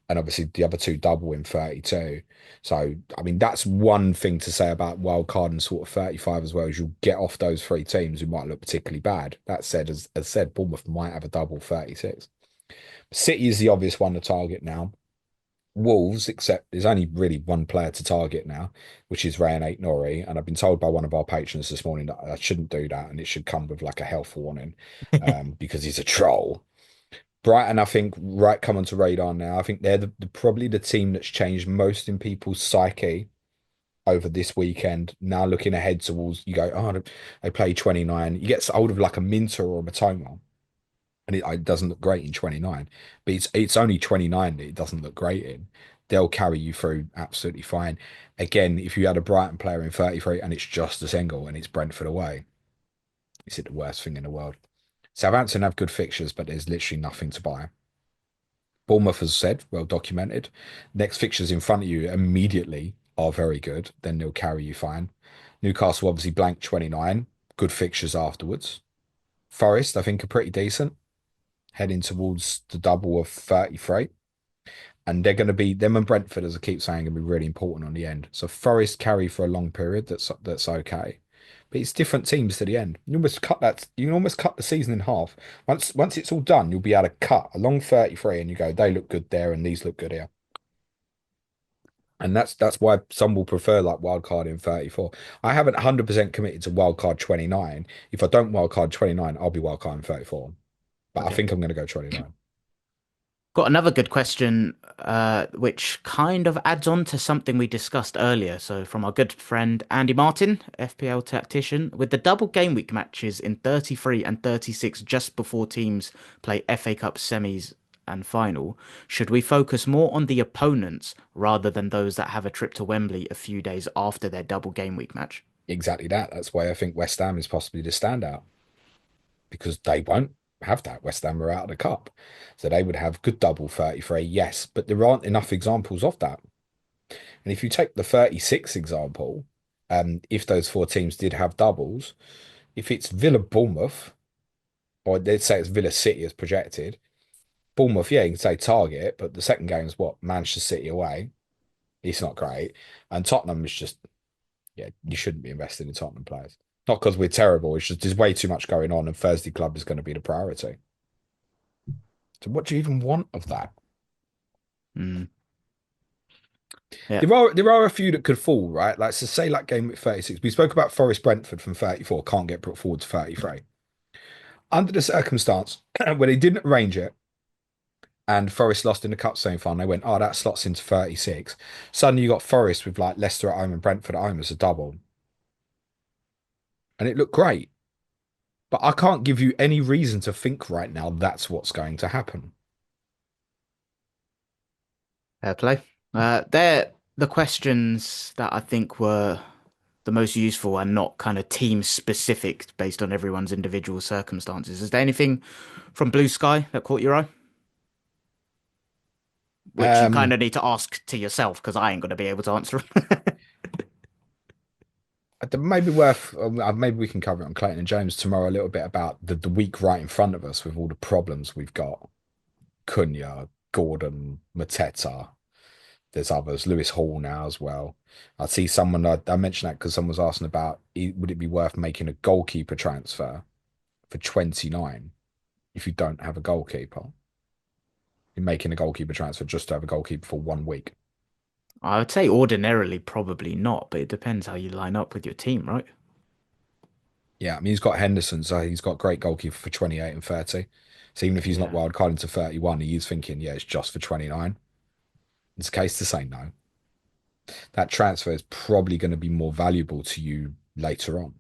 and obviously the other two double in 32. So I mean that's one thing to say about wild card and sort of 35 as well, is you'll get off those three teams who might look particularly bad. That said, as said, Bournemouth might have a double 36. City is the obvious one to target now. Wolves, except there's only really one player to target now, which is Ryan Nori. And I've been told by one of our patrons this morning that I shouldn't do that, and it should come with like a health warning, because he's a troll. Brighton, I think, right, come onto radar now. I think they're probably the team that's changed most in people's psyche over this weekend. Now looking ahead towards, you go, oh, they play 29. You get hold of like a Minter or a Matoma, and it doesn't look great in 29. But it's only 29 that it doesn't look great in. they'll carry you through absolutely fine. Again, if you had a Brighton player in 33 and it's just a single and it's Brentford away, is it the worst thing in the world? Southampton have good fixtures, but there's literally nothing to buy. Bournemouth, as said, well documented. Next fixtures in front of you immediately are very good. Then they'll carry you fine. Newcastle obviously blank 29. Good fixtures afterwards. Forest, I think, are pretty decent. Heading towards the double of 33. And they're going to be, them and Brentford, as I keep saying, going to be really important on the end. So Forest carry for a long period. That's okay. But it's different teams to the end. You almost cut that. You can almost cut the season in half. Once it's all done, you'll be able to cut along 33, and you go, they look good there, and these look good here. And that's why some will prefer like wildcard in 34. I haven't 100% committed to wildcard 29. If I don't wildcard 29, I'll be wildcard in 34. But I Okay. think I'm going to go 29. Got another good question, which kind of adds on to something we discussed earlier. So, from our good friend Andy Martin, FPL tactician, with the double game week matches in 33 and 36 just before teams play FA Cup semis and final, should we focus more on the opponents rather than those that have a trip to Wembley a few days after their double game week match? Exactly that. That's why I think West Ham is possibly the standout because they won't have that. West Ham are out of the cup. So they would have good double 33, yes, but there aren't enough examples of that. And if you take the 36 example, if those four teams did have doubles, if it's Villa Bournemouth, or they'd say it's Villa City as projected, Bournemouth, yeah, you can say target, but the second game is what? Manchester City away. It's not great. And Tottenham is just, yeah, you shouldn't be investing in Tottenham players. Not because we're terrible, it's just there's way too much going on, and Thursday Club is going to be the priority. So what do you even want of that? Mm, yeah. There are a few that could fall, right? Like so say like game week 36. We spoke about Forest Brentford from 34, can't get put forward to 33. Under the circumstance where they didn't arrange it and Forest lost in the cup semi-final, they went, oh, that slots into 36. Suddenly you got Forest with like Leicester at home and Brentford at home as a double. And it looked great. But I can't give you any reason to think right now that's what's going to happen. Fair play. They're the questions that I think were the most useful and not kind of team specific based on everyone's individual circumstances. Is there anything from Blue Sky that caught your eye? Which you kind Um, of need to ask to yourself because I ain't going to be able to answer them. maybe worth maybe we can cover it on Clayton and James tomorrow a little bit about the week right in front of us with all the problems we've got. Cunha, Gordon, Mateta. There's others, Lewis Hall now as well. I see someone, I mentioned that because someone was asking about would it be worth making a goalkeeper transfer for 29 if you don't have a goalkeeper? You're making a goalkeeper transfer just to have a goalkeeper for 1 week. I would say ordinarily probably not, but it depends how you line up with your team, right? Yeah, I mean, he's got Henderson, so he's got great goalkeeper for 28 and 30. So even if he's not Yeah. wild card into 31, he is thinking, yeah, it's just for 29. It's a case to say no. That transfer is probably going to be more valuable to you later on.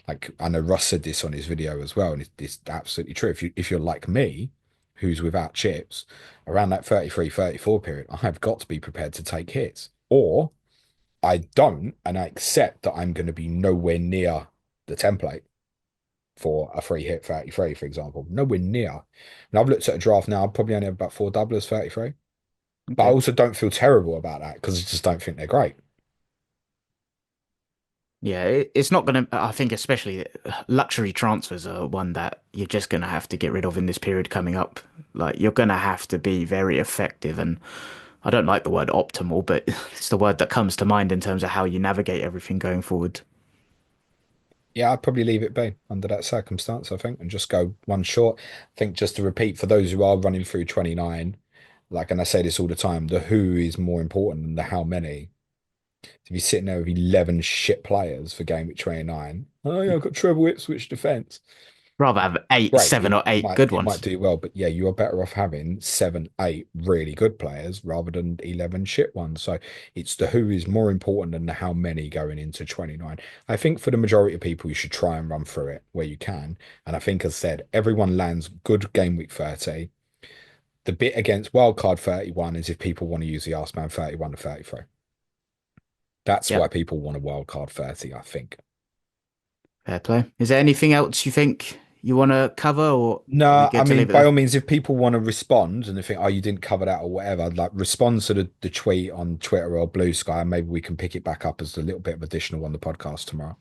Like I know Russ said this on his video as well, and it's absolutely true. If you're like me, who's without chips, around that 33, 34 period, I've got to be prepared to take hits. Or I don't, and I accept that I'm going to be nowhere near the template for a free hit 33, for example. Nowhere near. And I've looked at a draft now, I probably only have about four doublers 33. But I Okay. also don't feel terrible about that because I just don't think they're great. Yeah, it's not going to, I think, especially luxury transfers are one that you're just going to have to get rid of in this period coming up. Like, you're going to have to be very effective. And I don't like the word optimal, but it's the word that comes to mind in terms of how you navigate everything going forward. Yeah, I'd probably leave it be under that circumstance, I think, and just go one short. I think just to repeat for those who are running through 29, like, and I say this all the time, the who is more important than the how many. If you're sitting there with 11 shit players for game week 29, oh yeah, I've got treble Ipswich defence. Rather have eight, Great, seven, or it eight might good it might ones. do well, but yeah, you are better off having seven, eight really good players rather than 11 shit ones. So it's the who is more important than the how many going into 29. I think for the majority of people, you should try and run through it where you can. And I think, as said, everyone lands good game week 30. The bit against Wildcard 31 is if people want to use the Assmen 31 to 33. That's why Yep, people want a Wildcard 30, I think. fair play. Is there anything else you think you want to cover, or are we No, I good to mean, leave it by there? all means, if people want to respond and they think, oh, you didn't cover that or whatever, like respond to the tweet on Twitter or Blue Sky, and maybe we can pick it back up as a little bit of additional on the podcast tomorrow.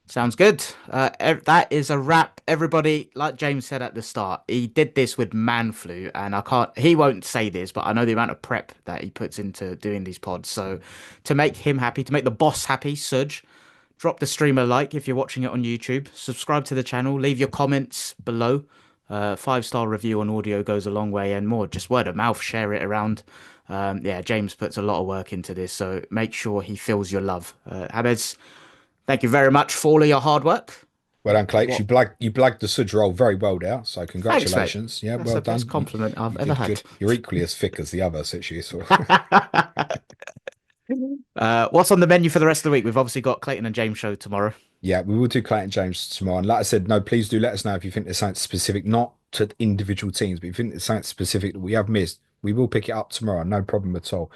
Sounds good. That is a wrap, everybody. Like James said at the start, he did this with man flu, and I can't. He won't say this, but I know the amount of prep that he puts into doing these pods. So, to make him happy, to make the boss happy, Sudge, drop the stream a like if you're watching it on YouTube. Subscribe to the channel. Leave your comments below. 5-star review on audio goes a long way, and more. Just word of mouth. Share it around. Yeah, James puts a lot of work into this, so make sure he feels your love. Habez, thank you very much for all of your hard work. Well done, Clates. What? You blagged the Sudge roll very well there. So Thanks, mate. congratulations. Yeah, That's well the best done. compliment I've You ever did had. good. You're equally as thick as the other, so it's useful. What's on the menu for the rest of the week? We've obviously got Clayton and James show tomorrow. Yeah, we will do Clayton James tomorrow. And like I said, no, please do let us know if you think there's something specific, not to individual teams, but if you think there's something specific that we have missed. We will pick it up tomorrow, no problem at all.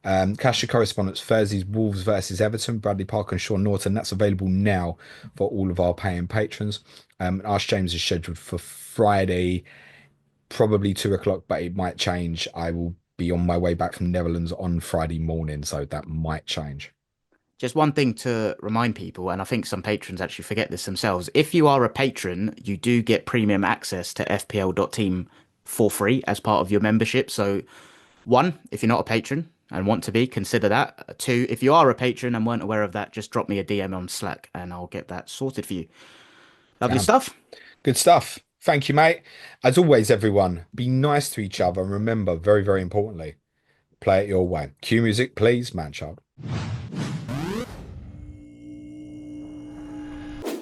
Cash your correspondence Thursdays, Wolves versus Everton, Bradley Park and Sean Norton. That's available now for all of our paying patrons. Ask James is scheduled for Friday, probably 2 o'clock, but it might change. I will be on my way back from Netherlands on Friday morning, so that might change. Just one thing to remind people, and I think some patrons actually forget this themselves. If you are a patron, you do get premium access to FPL.team for free as part of your membership. So, one, if you're not a patron and want to be, consider that. Two, if you are a patron and weren't aware of that, just drop me a DM on Slack and I'll get that sorted for you. Lovely Sound stuff. good stuff. Thank you, mate. As always, everyone, be nice to each other and remember, very, very importantly, play it your way. Cue music, please, man child.